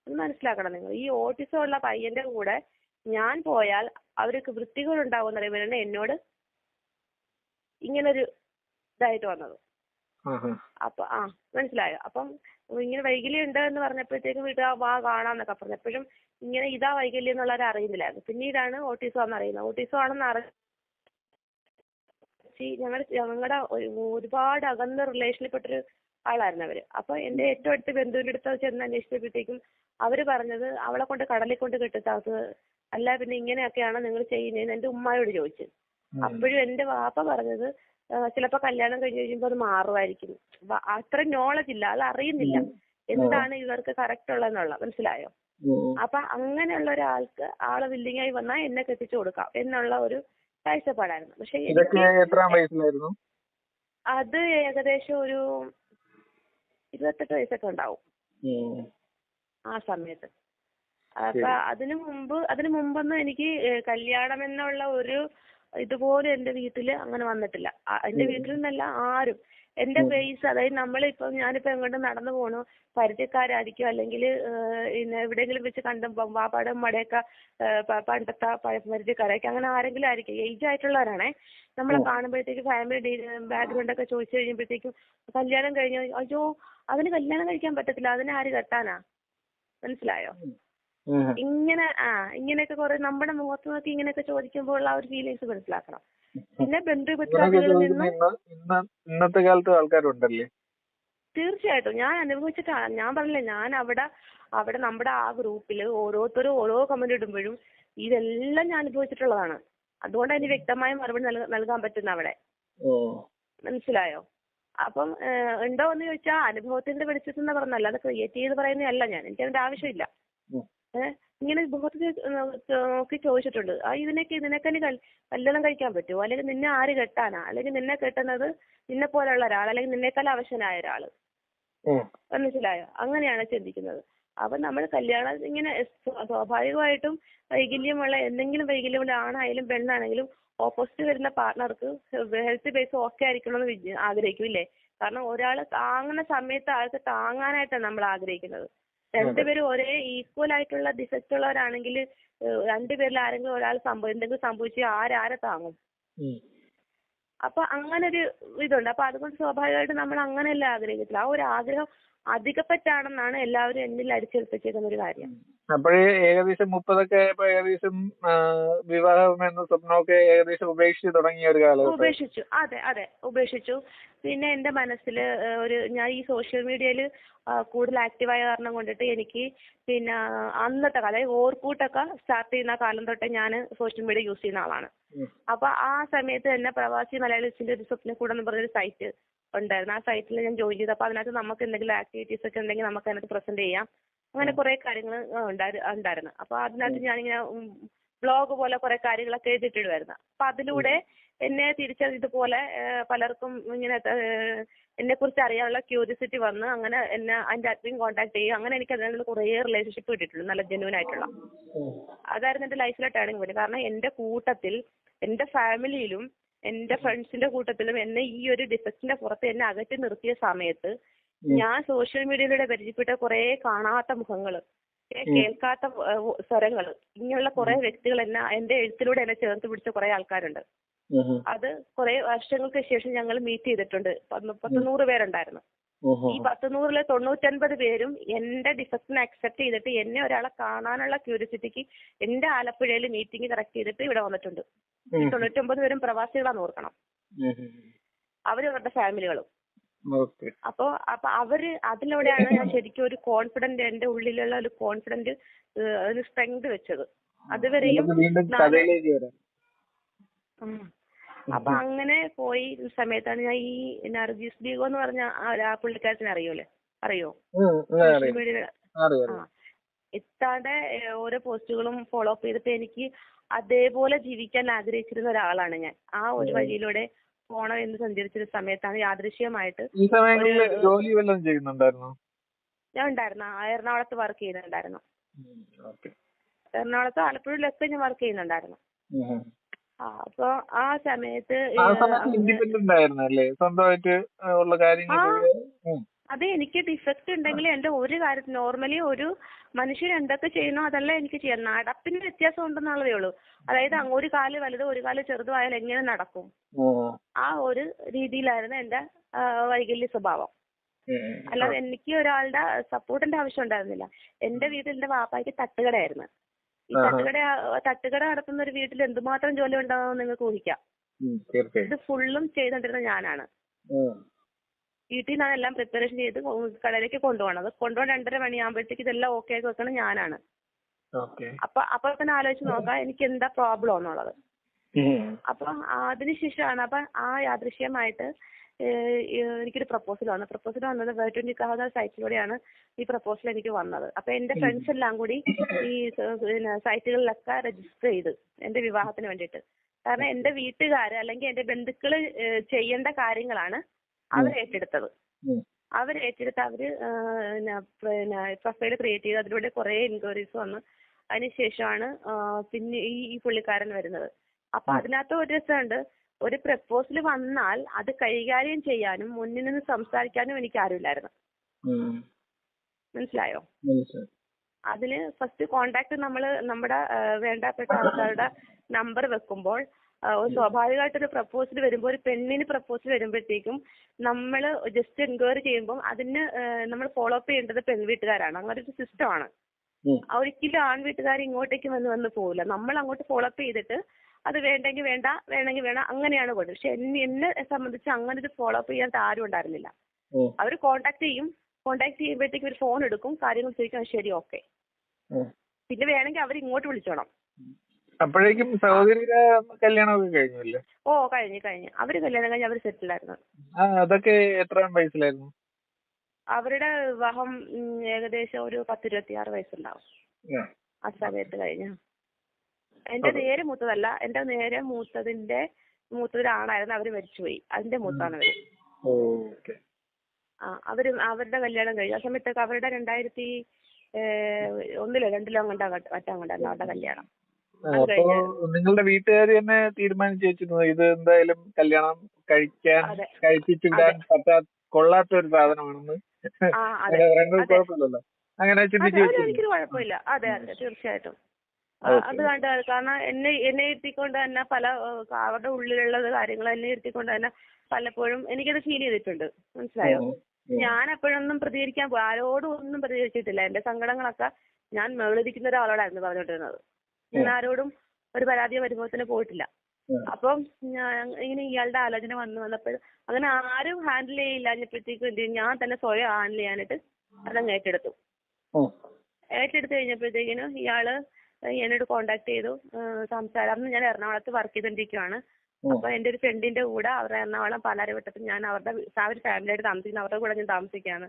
മനസ്സിലാക്കണം നിങ്ങൾ. ഈ ഓട്ടിസം ഉള്ള പയ്യന്റെ കൂടെ ഞാൻ പോയാൽ അവർക്ക് വൃത്തികളുണ്ടാവുമെന്ന് അറിയുമ്പോഴാണ് എന്നോട് ഇങ്ങനൊരു ഇതായിട്ട് വന്നത്. അപ്പൊ മനസ്സിലായോ? അപ്പം ഇങ്ങനെ വൈകല്യം ഉണ്ട് എന്ന് പറഞ്ഞപ്പോഴത്തേക്കും വീട്ടുകാർ കാണാന്നൊക്കെ പറഞ്ഞു. എപ്പോഴും ഇങ്ങനെ ഇതാ വൈകല്യം എന്നുള്ളവരെ അറിയുന്നില്ലായിരുന്നു. പിന്നീടാണ് ഓട്ടിസം ആണെന്നറിയുന്നത്. ഓട്ടിസം ആണെന്ന് ഞങ്ങളുടെ ഒരുപാട് അകന്ന റിലേഷനിൽപ്പെട്ടൊരു ആളായിരുന്നു അവര്. അപ്പൊ എന്റെ ഏറ്റവും അടുത്ത ബന്ധുവിന്റെ അടുത്ത് ചെന്ന് അന്വേഷിച്ചപ്പോഴത്തേക്കും അവര് പറഞ്ഞത് അവളെ കൊണ്ട് കടലിൽ കൊണ്ട് കെട്ടിത്താത്തത് അല്ല, പിന്നെ ഇങ്ങനെയൊക്കെയാണ് നിങ്ങൾ ചെയ്യുന്നതെന്ന് എന്റെ ഉമ്മായോട് ചോദിച്ചു. അപ്പോഴും എന്റെ വാപ്പ പറഞ്ഞത് ചിലപ്പോ കല്യാണം കഴിഞ്ഞ് കഴിയുമ്പോൾ അത് മാറുമായിരിക്കും. അത്ര നോളജ് ഇല്ല, അത് അറിയുന്നില്ല എന്താണ് ഇവർക്ക് കറക്റ്റ് ഉള്ളതെന്നുള്ള. മനസ്സിലായോ? അപ്പൊ അങ്ങനെയുള്ള ഒരാൾക്ക് ആള് വില്ലിങ് ആയി വന്നാൽ എന്നെ കെട്ടിച്ചു കൊടുക്കാം എന്നുള്ള ഒരു കാഴ്ചപ്പാടായിരുന്നു. പക്ഷെ അത് ഏകദേശം ഒരു 28 വയസ്സൊക്കെ ഉണ്ടാവും ആ സമയത്ത്. അപ്പൊ അതിനു മുമ്പൊന്നും എനിക്ക് കല്യാണം എന്നുള്ള ഒരു ഇതുപോലെ എന്റെ വീട്ടില് അങ്ങനെ വന്നിട്ടില്ല. എന്റെ വീട്ടിൽ നിന്നല്ല ആരും. എന്റെ ഫേസ്, അതായത് ഞാനിപ്പോ എങ്ങോട്ടും നടന്നു പോണു, പരിചയക്കാരായിരിക്കും അല്ലെങ്കിൽ എവിടെയെങ്കിലും വെച്ച് കണ്ടുമ്പോ വാപ്പാടെ ഉമ്മയുടെയൊക്കെ പണ്ടത്തെ പരിചയക്കാരായിരിക്കും, അങ്ങനെ ആരെങ്കിലും ആയിരിക്കും, ഏജ് ആയിട്ടുള്ളവരാണേ. നമ്മളെ കാണുമ്പോഴത്തേക്ക് ഫാമിലി ബാക്ക്ഗ്രൗണ്ട് ഒക്കെ ചോദിച്ചു കഴിയുമ്പോഴത്തേക്കും കല്യാണം കഴിഞ്ഞ അയ്യോ അതിന് കല്യാണം കഴിക്കാൻ പറ്റത്തില്ല, അതിനെ ആര് കെട്ടാനാ? മനസ്സിലായോ? ഇങ്ങനെയൊക്കെ കുറെ നമ്മുടെ മുഖത്ത് നോക്കി ഇങ്ങനെയൊക്കെ ചോദിക്കുമ്പോൾ ഉള്ള ഒരു ഫീലിങ്സ് മനസ്സിലാക്കണം. പിന്നെ ബന്ധുപക്ഷാദികളിൽ നിന്നും ഇന്നത്തെ കാലത്ത് ആൾക്കാരുണ്ടല്ലേ? തീർച്ചയായിട്ടും ഞാൻ അനുഭവിച്ചിട്ടാണ്. ഞാൻ പറഞ്ഞില്ലേ, ഞാൻ അവിടെ നമ്മുടെ ആ ഗ്രൂപ്പില് ഓരോരുത്തരും ഓരോ കമന്റ് ഇടുമ്പോഴും ഇതെല്ലാം ഞാൻ അനുഭവിച്ചിട്ടുള്ളതാണ്. അതുകൊണ്ട് അതിന് വ്യക്തമായ മറുപടി നൽകാൻ പറ്റുന്ന അവിടെ. മനസ്സിലായോ? അപ്പം ഉണ്ടോ എന്ന് ചോദിച്ചാൽ അനുഭവത്തിന്റെ വെളിച്ചത്തിൽ നിന്ന് പറഞ്ഞല്ല, അത് ക്രിയേറ്റ് ചെയ്ത് പറയുന്നതല്ല ഞാൻ. എനിക്ക് അതിന്റെ ആവശ്യമില്ല. ഇങ്ങനെ മുഖത്ത് നോക്കി ചോദിച്ചിട്ടുണ്ട്. ഇതിനൊക്കെ നീ കല്യാണം കഴിക്കാൻ പറ്റുമോ? അല്ലെങ്കിൽ നിന്നെ ആര് കെട്ടാനാ? അല്ലെങ്കിൽ നിന്നെ കെട്ടുന്നത് നിന്നെ പോലെയുള്ള ഒരാൾ, അല്ലെങ്കിൽ നിന്നേക്കാൾ അവശനായ ഒരാള്. മനസ്സിലായോ? അങ്ങനെയാണ് ചിന്തിക്കുന്നത്. അപ്പൊ നമ്മൾ കല്യാണം ഇങ്ങനെ സ്വാഭാവികമായിട്ടും എന്തെങ്കിലും വൈകല്യമുള്ള ആണായാലും പെണ്ണാണെങ്കിലും ഓപ്പോസിറ്റ് വരുന്ന പാർട്ട്ണർക്ക് ഹെൽത്ത് ബേസ് ഓക്കെ ആയിരിക്കണമെന്ന് ആഗ്രഹിക്കും, ഇല്ലേ? കാരണം ഒരാൾ താങ്ങുന്ന സമയത്ത് ആൾക്ക് താങ്ങാനായിട്ടാണ് നമ്മൾ ആഗ്രഹിക്കുന്നത്. രണ്ടുപേരും ഒരേ ഈക്വൽ ആയിട്ടുള്ള ഡിഫക്റ്റ് ഉള്ളവരാണെങ്കിൽ രണ്ടുപേരിൽ ആരെങ്കിലും ഒരാൾ എന്തെങ്കിലും സംഭവിച്ചാൽ ആരെ താങ്ങും? അപ്പൊ അങ്ങനെ ഒരു ഇതുണ്ട്. അപ്പൊ അതുകൊണ്ട് സ്വാഭാവികമായിട്ട് നമ്മൾ അങ്ങനെയല്ല ആഗ്രഹിക്കത്തില്ല. ആ ഒരു ആഗ്രഹം അധികപ്പറ്റാണെന്നാണ് എല്ലാവരും എന്നിൽ അടിച്ചേൽപ്പിച്ചേക്കുന്ന ഒരു കാര്യം. അപ്പോഴേ ഏകദേശം 30 ആയപ്പോ ഏകദേശം വിവാഹം എന്ന സ്വപ്നമൊക്കെ ഏകദേശം ഉപേക്ഷിച്ച് തുടങ്ങിയ ഒരു കാലഘട്ടം. ഉപേക്ഷിച്ചു. അതെ ഉപേക്ഷിച്ചു. പിന്നെ എന്റെ മനസ്സിൽ ഞാൻ ഈ സോഷ്യൽ മീഡിയയിൽ കൂടുതൽ ആക്റ്റീവായ കാരണം കൊണ്ടിട്ട് എനിക്ക് പിന്നെ അന്നത്തെ അതായത് ഓർക്കൂട്ടൊക്കെ സ്റ്റാർട്ട് ചെയ്യുന്ന കാലം തൊട്ടേ ഞാൻ സോഷ്യൽ മീഡിയ യൂസ് ചെയ്യുന്ന ആളാണ്. അപ്പൊ ആ സമയത്ത് തന്നെ പ്രവാസി മലയാളീസിന്റെ ഒരു സ്വപ്നക്കൂടം എന്ന് പറഞ്ഞൊരു സൈറ്റ് ഉണ്ടായിരുന്നു. ആ സൈറ്റിൽ ഞാൻ ജോയിൻ ചെയ്തു. അപ്പൊ അതിനകത്ത് നമുക്ക് എന്തെങ്കിലും ആക്ടിവിറ്റീസ് ഒക്കെ ഉണ്ടെങ്കിൽ നമുക്ക് അതിനകത്ത് പ്രസന്റ് ചെയ്യാം. അങ്ങനെ കുറെ കാര്യങ്ങൾ ഉണ്ടായിരുന്നു. അപ്പൊ അതിനകത്ത് ഞാനിങ്ങനെ ബ്ലോഗ് പോലെ കുറെ കാര്യങ്ങളൊക്കെ എഴുതിയിട്ടിടുമായിരുന്നു. അപ്പൊ അതിലൂടെ എന്നെ തിരിച്ചതുപോലെ പലർക്കും ഇങ്ങനെ എന്നെ കുറിച്ച് അറിയാനുള്ള ക്യൂരിയോസിറ്റി വന്ന് അങ്ങനെ എന്നെ അതിന്റെ അഡ്മിൻ കോൺടാക്ട് ചെയ്യും. അങ്ങനെ എനിക്ക് അതിനുള്ള കുറേ റിലേഷൻഷിപ്പ് കിട്ടിയിട്ടുണ്ട്, നല്ല ജെന്യൂൻ ആയിട്ടുള്ള. അതായിരുന്നു എന്റെ ലൈഫിലെ ടേണിംഗ് പോയിന്റ്. കാരണം എന്റെ കൂട്ടത്തിൽ, എന്റെ ഫാമിലിയിലും എന്റെ ഫ്രണ്ട്സിന്റെ കൂട്ടത്തിലും എന്നെ ഈ ഒരു ഡിഫക്റ്റിന്റെ പുറത്ത് എന്നെ അകറ്റി നിർത്തിയ സമയത്ത് ഞാൻ സോഷ്യൽ മീഡിയയിലൂടെ പരിചയപ്പെട്ട കുറെ കാണാത്ത മുഖങ്ങള്, കേൾക്കാത്ത സ്വരങ്ങള്, ഇങ്ങനെയുള്ള കുറെ വ്യക്തികൾ എന്റെ എഴുത്തിലൂടെ എന്നെ ചേർത്ത് പിടിച്ച കുറെ ആൾക്കാരുണ്ട്. അത് കുറെ വർഷങ്ങൾക്ക് ശേഷം ഞങ്ങൾ മീറ്റ് ചെയ്തിട്ടുണ്ട്. 100 പേരുണ്ടായിരുന്നു. ഈ 100-ൽ 99 പേരും എന്റെ ഡിഫക്റ്റിനെ അക്സെപ്റ്റ് ചെയ്തിട്ട് എന്നെ ഒരാളെ കാണാനുള്ള ക്യൂരിയോസിറ്റിക്ക് എന്റെ ആലപ്പുഴയിൽ മീറ്റിംഗ് കറക്റ്റ് ചെയ്തിട്ട് ഇവിടെ വന്നിട്ടുണ്ട്. ഈ 99 പേരും പ്രവാസികളാന്ന് ഓർക്കണം. അവരുടെ ഫാമിലികളും. അപ്പൊ അവര് അതിലൂടെയാണ് ഞാൻ ശരിക്കും ഒരു കോൺഫിഡന്റ്, എന്റെ ഉള്ളിലുള്ള ഒരു കോൺഫിഡന്റ് സ്ട്രെങ്ത് വെച്ചത്. അതുവരെയും അപ്പൊ അങ്ങനെ പോയി സമയത്താണ് ഞാൻ ഈ നർഗീസ് ബീഗോ എന്ന് പറഞ്ഞ ആ പുള്ളിക്കാരത്തിനെ അറിയോ? സോഷ്യൽ മീഡിയ ഇത്താടെ ഓരോ പോസ്റ്റുകളും ഫോളോ അപ്പ് ചെയ്തിട്ട് എനിക്ക് അതേപോലെ ജീവിക്കാൻ ആഗ്രഹിച്ചിരുന്ന ഒരാളാണ് ഞാൻ. ആ ഒരു വഴിയിലൂടെ പോണം എന്ന് സഞ്ചരിച്ചൊരു സമയത്താണ് യാദൃശ്യമായിട്ട് ഞാൻ ഉണ്ടായിരുന്നു. എറണാകുളത്ത് വർക്ക് ചെയ്യുന്നുണ്ടായിരുന്നു. എറണാകുളത്ത് ആലപ്പുഴയിലൊക്കെ ഞാൻ വർക്ക് ചെയ്യുന്നുണ്ടായിരുന്നു. അപ്പൊ ആ സമയത്ത് അതെ, എനിക്ക് ഡിഫക്റ്റ് ഉണ്ടെങ്കിൽ എന്റെ ഒരു കാര്യത്തിൽ നോർമലി ഒരു മനുഷ്യൻ എന്തൊക്കെ ചെയ്യുന്നോ അതല്ല എനിക്ക് ചെയ്യാം. നടപ്പിന് വ്യത്യാസം ഉണ്ടെന്നുള്ളതേ ഉള്ളൂ. അതായത് ഒരു കാല് വലുതോ ഒരു കാല് ചെറുതോ ആയാൽ എങ്ങനെ നടക്കും, ആ ഒരു രീതിയിലായിരുന്നു എന്റെ വൈകല്യ സ്വഭാവം. അല്ലാതെ എനിക്ക് ഒരാളുടെ സപ്പോർട്ടിന്റെ ആവശ്യം ഉണ്ടായിരുന്നില്ല. എന്റെ വീട്ടിൽ എന്റെ വാപ്പായ്ക്ക് തട്ടുകടയായിരുന്നു. ഈ തട്ടുകട നടത്തുന്ന ഒരു വീട്ടിൽ എന്തുമാത്രം ജോലി ഉണ്ടാവുമെന്ന് നിങ്ങൾക്ക് ഊഹിക്കാം. ഇത് ഫുള്ളും ചെയ്തോണ്ടിരുന്ന ഞാനാണ്. വീട്ടിൽ നിന്നാണ് എല്ലാം പ്രിപ്പറേഷൻ ചെയ്ത് കടയിലേക്ക് കൊണ്ടുപോകണത്. കൊണ്ടുപോകാൻ 2:30 മണിയാകുമ്പോഴത്തേക്ക് ഇതെല്ലാം ഓക്കെ ആക്കി വെക്കണം ഞാനാണ്. അപ്പൊ തന്നെ ആലോചിച്ച് നോക്കാം എനിക്ക് എന്താ പ്രോബ്ലം എന്നുള്ളത്. അപ്പൊ അതിനുശേഷമാണ് അപ്പൊ ആ യാദൃശ്യമായിട്ട് എനിക്കൊരു പ്രപ്പോസൽ വന്നത് വേർഡ് സൈറ്റിലൂടെയാണ് ഈ പ്രപ്പോസൽ എനിക്ക് വന്നത്. അപ്പൊ എന്റെ ഫ്രണ്ട്സ് എല്ലാം കൂടി ഈ സൈറ്റുകളിലൊക്കെ രജിസ്റ്റർ ചെയ്ത് എന്റെ വിവാഹത്തിന് വേണ്ടിയിട്ട്. കാരണം എന്റെ വീട്ടുകാര് അല്ലെങ്കിൽ എന്റെ ബന്ധുക്കള് ചെയ്യേണ്ട കാര്യങ്ങളാണ് അവരേറ്റെടുത്തത്. അവരേറ്റെടുത്ത് അവര് പ്രൊഫൈൽ ക്രിയേറ്റ് ചെയ്ത് അതിലൂടെ കുറെ എൻക്വയറീസ് വന്നു. അതിനുശേഷമാണ് പിന്നെ ഈ പുള്ളിക്കാരൻ വരുന്നത്. അപ്പൊ അതിനകത്ത് ഒരു രസമുണ്ട്. ഒരു പ്രപ്പോസൽ വന്നാൽ അത് കൈകാര്യം ചെയ്യാനും മുന്നിൽ നിന്ന് സംസാരിക്കാനും എനിക്ക് ആരുമില്ലായിരുന്നു. മനസ്സിലായോ? അതിന് ഫസ്റ്റ് കോണ്ടാക്ട് നമ്മുടെ വേണ്ടപ്പെട്ട ആൾക്കാരുടെ നമ്പർ വെക്കുമ്പോൾ സ്വാഭാവികമായിട്ടൊരു പ്രപ്പോസൽ വരുമ്പോൾ, ഒരു പെണ്ണിന് പ്രപ്പോസൽ വരുമ്പോഴത്തേക്കും നമ്മൾ ജസ്റ്റ് എൻക്വയറി ചെയ്യുമ്പോൾ അതിന് നമ്മൾ ഫോളോ അപ്പ് ചെയ്യേണ്ടത് പെൺവീട്ടുകാരാണ്. അങ്ങനെ ഒരു സിസ്റ്റമാണ്. ഒരിക്കലും ആൺവീട്ടുകാർ ഇങ്ങോട്ടേക്ക് വന്ന് പോകില്ല. നമ്മൾ അങ്ങോട്ട് ഫോളോ അപ്പ് ചെയ്തിട്ട് അത് വേണ്ടെങ്കിൽ വേണ്ട, വേണമെങ്കിൽ വേണം, അങ്ങനെയാണ് പോയത്. പക്ഷെ എന്നെ സംബന്ധിച്ച് അങ്ങനെ ഒരു ഫോളോ അപ്പ് ചെയ്യാൻ ആരും ഉണ്ടായിരുന്നില്ല. അവർ കോണ്ടാക്ട് ചെയ്യുമ്പോഴത്തേക്ക് ഒരു ഫോൺ എടുക്കും, കാര്യങ്ങൾ ചോദിക്കാം, ശരി ഓക്കെ, പിന്നെ വേണമെങ്കിൽ അവർ ഇങ്ങോട്ട് വിളിച്ചോണം. അപ്പോഴേക്കും സഹോദരിയുടെ കല്യാണമൊക്കെ കഴിഞ്ഞല്ലേ? കഴിഞ്ഞു. അവര് കല്യാണം കഴിഞ്ഞ് അവര് സെറ്റിലായിരുന്നു. അതൊക്കെ എത്ര വയസ്സിലായിരുന്നു? അവരുടെ വിവാഹം ഏകദേശം ഒരു 10-26 വയസ്സുണ്ടാവും. ആ സമയത്ത് കഴിഞ്ഞ. എന്റെ നേരെ മൂത്തതല്ല, എന്റെ നേരെ മൂത്തതൊരാണായിരുന്നു. അവര് മരിച്ചുപോയി. അതിന്റെ മൂത്താണ് അവര്. അവരുടെ കല്യാണം കഴിഞ്ഞു. ആ സമയത്തൊക്കെ അവരുടെ 2001 2 മറ്റാണ്ടായിരുന്നു അവരുടെ കല്യാണം. അപ്പൊ നിങ്ങളുടെ വീട്ടുകാർ തന്നെ തീരുമാനിച്ചു വെച്ചിരുന്നു ഇത് എന്തായാലും കല്യാണം കഴിപ്പിച്ചിടാൻ കൊള്ളാത്ത ഒരു സാധനമാണെന്ന്? അങ്ങനെ പറയുന്നത് കുഴപ്പമില്ലല്ലോ, അങ്ങനെ ചിന്തിച്ചു വെച്ചു? എനിക്കൊരു കുഴപ്പമില്ല. അതെ അതെ, തീർച്ചയായിട്ടും. അത് കണ്ട്, കാരണം എന്നെ ഇരുത്തിക്കൊണ്ട് തന്നെ പല അവരുടെ ഉള്ളിലുള്ള കാര്യങ്ങൾ എന്നെ ഇരുത്തിക്കൊണ്ട് തന്നെ പലപ്പോഴും എനിക്കത് ഫീൽ ചെയ്തിട്ടുണ്ട്. മനസ്സിലായോ? ഞാൻ എപ്പോഴൊന്നും പ്രതികരിക്കാൻ ആരോടും ഒന്നും പ്രതികരിച്ചിട്ടില്ല. എന്റെ സങ്കടങ്ങളൊക്കെ ഞാൻ മേളിരിക്കുന്ന ഒരാളോടായിരുന്നു പറഞ്ഞോണ്ടിരുന്നത്. ഞാൻ ആരോടും ഒരു പരാതിയോ പരിഭവത്തിന് പോയിട്ടില്ല. അപ്പം ഇങ്ങനെ ഇയാളുടെ ആലോചന വന്നപ്പോൾ അങ്ങനെ ആരും ഹാൻഡിൽ ചെയ്യില്ലാഞ്ഞപ്പോഴത്തേക്കും എന്ത് ചെയ്യും, ഞാൻ തന്നെ സ്വയം ഹാൻഡിൽ ചെയ്യാനായിട്ട് അതങ്ങ് ഏറ്റെടുത്തു കഴിഞ്ഞപ്പോഴത്തേക്കിനും ഇയാള് എന്നോട് കോണ്ടാക്ട് ചെയ്തു. അന്ന് ഞാൻ എറണാകുളത്ത് വർക്ക് ചെയ്തോണ്ടിരിക്കുകയാണ്. അപ്പൊ എന്റെ ഒരു ഫ്രണ്ടിന്റെ കൂടെ അവരുടെ എറണാകുളം പാലാരിവട്ടത്തിൽ ഞാൻ അവരുടെ ഫാമിലിയായിട്ട് താമസിക്കുന്ന അവരുടെ കൂടെ ഞാൻ താമസിക്കുകയാണ്.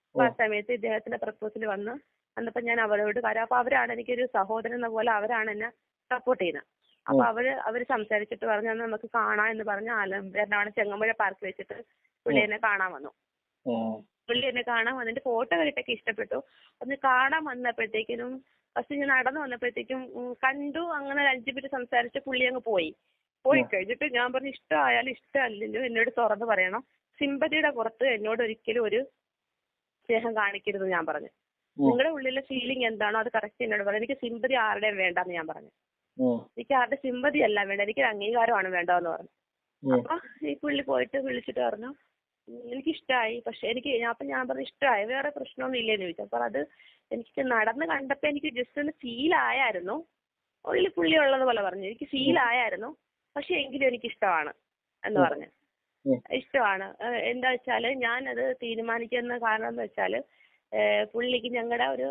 അപ്പൊ ആ സമയത്ത് ഇദ്ദേഹത്തിന്റെ പ്രപ്പോസൽ വന്നപ്പോ ഞാൻ അവരോട് അപ്പൊ അവരാണ് എനിക്കൊരു സഹോദരൻ എന്ന പോലെ അവരാണ് എന്നെ സപ്പോർട്ട് ചെയ്യുന്നത്. അപ്പൊ അവര് സംസാരിച്ചിട്ട് പറഞ്ഞു നമുക്ക് കാണാം എന്ന് പറഞ്ഞ് എറണാകുളം ചെങ്ങമ്പുഴ പാർക്ക് വെച്ചിട്ട് പുള്ളി എന്നെ കാണാൻ വന്നു. പുള്ളി എന്നെ കാണാൻ വന്നിട്ട് ഫോട്ടോ കണ്ടിട്ടൊക്കെ ഇഷ്ടപ്പെട്ടു. ഒന്ന് കാണാൻ വന്നപ്പോഴത്തേക്കിനും ഫസ്റ്റ് ഞാൻ നടന്നു വന്നപ്പോഴത്തേക്കും കണ്ടു. അങ്ങനെ 5 മിനിറ്റ് സംസാരിച്ച് പുള്ളി അങ്ങ് പോയി കഴിഞ്ഞിട്ട് ഞാൻ പറഞ്ഞു ഇഷ്ടമായാലും ഇഷ്ടമല്ലല്ലോ എന്നോട് തുറന്ന് പറയണം. സിമ്പതിയുടെ പുറത്ത് എന്നോട് ഒരിക്കലും ഒരു സ്നേഹം കാണിക്കരുത് ഞാൻ പറഞ്ഞു. നിങ്ങളുടെ ഉള്ളിലെ ഫീലിംഗ് എന്താണോ അത് കറക്റ്റ് എന്നോട് പറഞ്ഞു. എനിക്ക് സിമ്പതി ആരുടെയും വേണ്ടെന്ന് ഞാൻ പറഞ്ഞു. എനിക്ക് ആരുടെ സിമ്പതി അല്ല വേണ്ട, എനിക്ക് അംഗീകാരമാണ് വേണ്ടതെന്ന് പറഞ്ഞു. അപ്പൊ ഈ പുള്ളി പോയിട്ട് വിളിച്ചിട്ട് പറഞ്ഞു എനിക്കിഷ്ടമായി. പക്ഷെ ഞാൻ പറഞ്ഞു ഇഷ്ടമായി, വേറെ പ്രശ്നമൊന്നും ഇല്ലെന്ന് ചോദിച്ചു. അപ്പൊ അത് എനിക്ക് നടന്ന് കണ്ടപ്പോ എനിക്ക് ജസ്റ്റ് ഒന്ന് ഫീൽ ആയായിരുന്നു. ഉള്ളിൽ പുള്ളി ഉള്ളത് പോലെ പറഞ്ഞു, എനിക്ക് ഫീൽ ആയായിരുന്നു. പക്ഷെ എങ്കിലും എനിക്ക് ഇഷ്ടമാണ് എന്ന് പറഞ്ഞു. ഇഷ്ടമാണ് എന്താ വെച്ചാല് ഞാനത് തീരുമാനിക്കുന്ന കാരണം എന്ന് വെച്ചാല് പുള്ളിക്ക് ഞങ്ങളുടെ ഒരു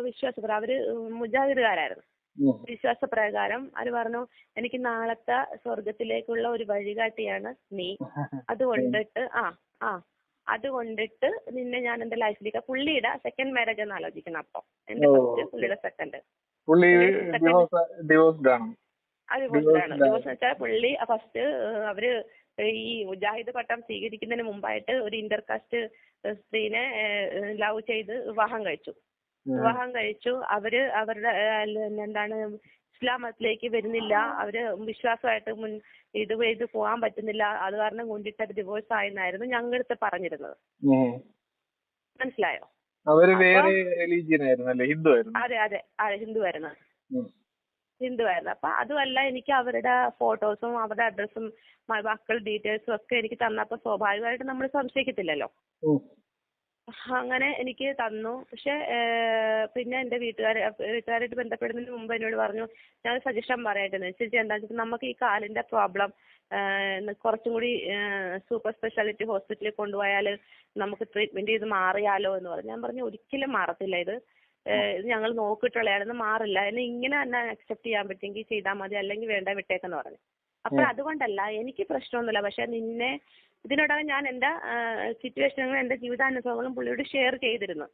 വിശ്വാസപ്രകാരം അവര് മുജാഹിദുകാരായിരുന്നു. വിശ്വാസപ്രകാരം അവര് പറഞ്ഞു എനിക്ക് നാളത്തെ സ്വർഗത്തിലേക്കുള്ള ഒരു വഴികാട്ടിയാണ് നീ. അതുകൊണ്ടിട്ട് നിന്നെ ഞാൻ എന്റെ ലൈഫിലേക്ക്, പുള്ളിയുടെ സെക്കൻഡ് മാരേജ് എന്ന് ആലോചിക്കണം. അപ്പൊ എന്റെ ഫസ്റ്റ്, പുള്ളിയുടെ സെക്കൻഡ്. ഡിവോഴ്സ് വെച്ചാൽ പുള്ളി ഫസ്റ്റ് അവര് ഈ മുജാഹിദ് പട്ടം സ്വീകരിക്കുന്നതിന് മുമ്പായിട്ട് ഒരു ഇന്റർകാസ്റ്റ് സ്ത്രീനെ ലവ് ചെയ്ത് വിവാഹം കഴിച്ചു. അവര് അവരുടെ എന്താണ് ഇസ്ലാം മതത്തിലേക്ക് വരുന്നില്ല, അവര് വിശ്വാസമായിട്ട് ഇത് പോകാൻ പറ്റുന്നില്ല, അത് കാരണം കൊണ്ടിട്ട് അത് ഡിവോഴ്സ് ആയെന്നായിരുന്നു ഞങ്ങളടുത്ത് പറഞ്ഞിരുന്നത്. മനസ്സിലായോ? അതെ അതെ ഹിന്ദുവായിരുന്നു. അപ്പൊ അതുമല്ല, എനിക്ക് അവരുടെ ഫോട്ടോസും അവരുടെ അഡ്രസ്സും മക്കളുടെ ഡീറ്റെയിൽസും ഒക്കെ എനിക്ക് തന്നപ്പോ സ്വാഭാവികമായിട്ട് നമ്മൾ സംശയിക്കത്തില്ലല്ലോ. അങ്ങനെ എനിക്ക് തന്നു. പക്ഷെ പിന്നെ എന്റെ വീട്ടുകാരായിട്ട് ബന്ധപ്പെടുന്നതിന് മുമ്പ് എന്നോട് പറഞ്ഞു ഞാൻ സജഷൻ പറയട്ടെ ചേച്ചി, എന്താ വെച്ചാൽ നമുക്ക് ഈ കാലിന്റെ പ്രോബ്ലം കുറച്ചും കൂടി സൂപ്പർ സ്പെഷ്യാലിറ്റി ഹോസ്പിറ്റലിൽ കൊണ്ടുപോയാൽ നമുക്ക് ട്രീറ്റ്മെന്റ് ചെയ്ത് മാറിയാലോ എന്ന് പറഞ്ഞു. ഞാൻ പറഞ്ഞു ഒരിക്കലും മാറത്തില്ല, ഇത് ഞങ്ങൾ നോക്കിയിട്ടുള്ളതാണെന്ന് മാറില്ല, എന്നെ ഇങ്ങനെ തന്നെ അക്സെപ്റ്റ് ചെയ്യാൻ പറ്റുമെങ്കിൽ ചെയ്താൽ മതി, അല്ലെങ്കിൽ വേണ്ട വിട്ടേക്കെന്ന് പറഞ്ഞു. അപ്പൊ അതുകൊണ്ടല്ല, എനിക്ക് പ്രശ്നമൊന്നുമില്ല. പക്ഷെ ഇതിനോടകം ഞാൻ എന്റെ സിറ്റുവേഷനുകളും എന്റെ ജീവിതാനുഭവങ്ങളും പുള്ളിയോട് ഷെയർ ചെയ്തിരുന്നു.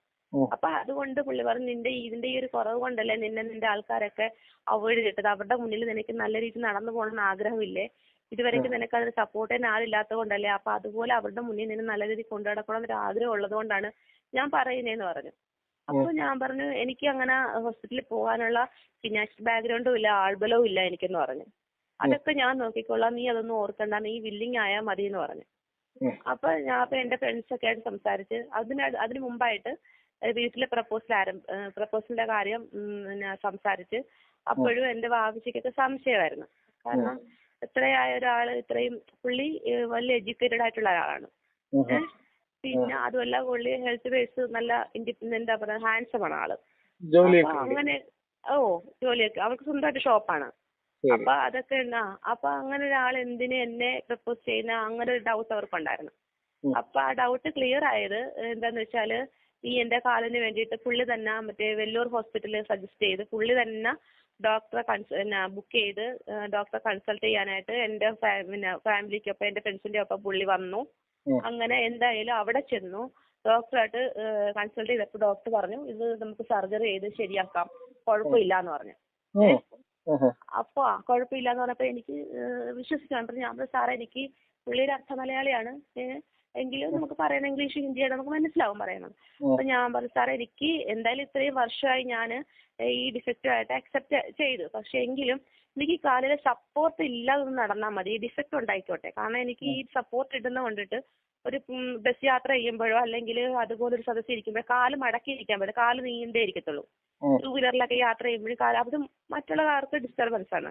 അപ്പൊ അതുകൊണ്ട് പുള്ളി പറഞ്ഞു ഇതിന്റെ ഈ ഒരു കുറവ് കൊണ്ടല്ലേ നിന്റെ ആൾക്കാരൊക്കെ അവോയ്ഡ് ചെയ്തത്, അവരുടെ മുന്നിൽ നിനക്ക് നല്ല രീതിയിൽ നടന്നു പോകണമെന്ന് ആഗ്രഹമില്ലേ, ഇതുവരെയ്ക്ക് നിനക്ക് അതിന് സപ്പോർട്ട് ചെയ്യാൻ ആളില്ലാത്തത് കൊണ്ടല്ലേ, അപ്പൊ അതുപോലെ അവരുടെ മുന്നിൽ നിന്ന് നല്ല രീതിയിൽ കൊണ്ടു നടക്കണം എന്നൊരു ആഗ്രഹം ഉള്ളത് കൊണ്ടാണ് ഞാൻ പറയുന്നതെന്ന് പറഞ്ഞു. അപ്പൊ ഞാൻ പറഞ്ഞു എനിക്ക് അങ്ങനെ ഹോസ്പിറ്റലിൽ പോകാനുള്ള ഫിനാൻഷ്യൽ ബാക്ക്ഗ്രൗണ്ടും ഇല്ല, ആൾബലവും ഇല്ല എനിക്കെന്ന് പറഞ്ഞു. അതൊക്കെ ഞാൻ നോക്കിക്കൊള്ളാം, നീ അതൊന്നും ഓർക്കണ്ട, നീ വില്ലിങ് ആയാൽ മതി എന്ന് പറഞ്ഞു. അപ്പൊ എന്റെ ഫ്രണ്ട്സ് ഒക്കെ ആയിട്ട് സംസാരിച്ച് അതിന് മുമ്പായിട്ട് വീട്ടിലെ പ്രപ്പോസലിന്റെ കാര്യം സംസാരിച്ച് അപ്പോഴും എന്റെ വാവിച്ചിക്കൊക്കെ സംശയമായിരുന്നു. കാരണം എത്രയായ ഒരാള്, ഇത്രയും പുള്ളി വലിയ എഡ്യൂക്കേറ്റഡ് ആയിട്ടുള്ള ഒരാളാണ്. പിന്നെ അതുമല്ല പുള്ളി ഹെൽത്ത് ബേസ് നല്ല എന്താ പറയാ ഹാൻസം ആണ് ആള്. അങ്ങനെ ജോലിയൊക്കെ അവർക്ക് സ്വന്തമായിട്ട് ഷോപ്പാണ്. അപ്പൊ അതൊക്കെ അപ്പൊ അങ്ങനെ ഒരാൾ എന്തിന് എന്നെ പ്രപ്പോസ് ചെയ്യുന്ന അങ്ങനെ ഒരു ഡൗട്ട് അവർക്കുണ്ടായിരുന്നു. അപ്പൊ ആ ഡൗട്ട് ക്ലിയർ ആയത് എന്താന്ന് വെച്ചാല് ഈ എന്റെ കാലിന് വേണ്ടിയിട്ട് പുള്ളി തന്നെ മറ്റേ വെല്ലൂർ ഹോസ്പിറ്റലിൽ സജസ്റ്റ് ചെയ്ത് പുള്ളി തന്നെ ഡോക്ടറെ ബുക്ക് ചെയ്ത് ഡോക്ടറെ കൺസൾട്ട് ചെയ്യാനായിട്ട് എന്റെ ഫാമിലിക്കൊപ്പം എന്റെ ഫ്രണ്ട്സിന്റെ ഒപ്പം പുള്ളി വന്നു. അങ്ങനെ എന്തായാലും അവിടെ ചെന്നു ഡോക്ടറായിട്ട് കൺസൾട്ട് ചെയ്തപ്പോൾ ഡോക്ടർ പറഞ്ഞു ഇത് നമുക്ക് സർജറി ചെയ്ത് ശരിയാക്കാം, കുഴപ്പമില്ല എന്ന് പറഞ്ഞു. ഉം. ഉം. അപ്പൊ കുഴപ്പമില്ല എന്ന് പറഞ്ഞപ്പോ എനിക്ക് വിശ്വസിക്കാൻ പറഞ്ഞു. ഞാൻ പറഞ്ഞു സാറേ എനിക്ക് പുള്ളിയുടെ അർത്ഥ മലയാളിയാണ്, എങ്കിലും നമുക്ക് പറയണ ഇംഗ്ലീഷ് ഹിന്ദിയാണ് നമുക്ക് മനസ്സിലാവും പറയണത്. അപ്പൊ ഞാൻ പറഞ്ഞു സാറേ എനിക്ക് എന്തായാലും ഇത്രയും വർഷമായി ഞാൻ ഈ ഡിഫക്റ്റുമായിട്ട് അക്സെപ്റ്റ് ചെയ്തു, പക്ഷെ എങ്കിലും എനിക്ക് ഈ കാലിലെ സപ്പോർട്ട് ഇല്ലാതെ നടന്നാൽ മതി, ഈ ഡിഫക്റ്റ് ഉണ്ടായിക്കോട്ടെ. കാരണം എനിക്ക് ഈ സപ്പോർട്ട് ഇടുന്ന കൊണ്ടിട്ട് ഒരു ബസ് യാത്ര ചെയ്യുമ്പോഴോ അല്ലെങ്കിൽ അതുപോലൊരു സദസ്സിൽ ഇരിക്കുമ്പോഴോ കാല് മടക്കിയിരിക്കാൻ പറ്റും, കാല് നീണ്ടേ ഇരിക്കത്തുള്ളൂ. ടൂ വീലറിലൊക്കെ യാത്ര ചെയ്യുമ്പോഴും കാല് അത് മറ്റുള്ളവർക്ക് ഡിസ്റ്റർബൻസ് ആണ്.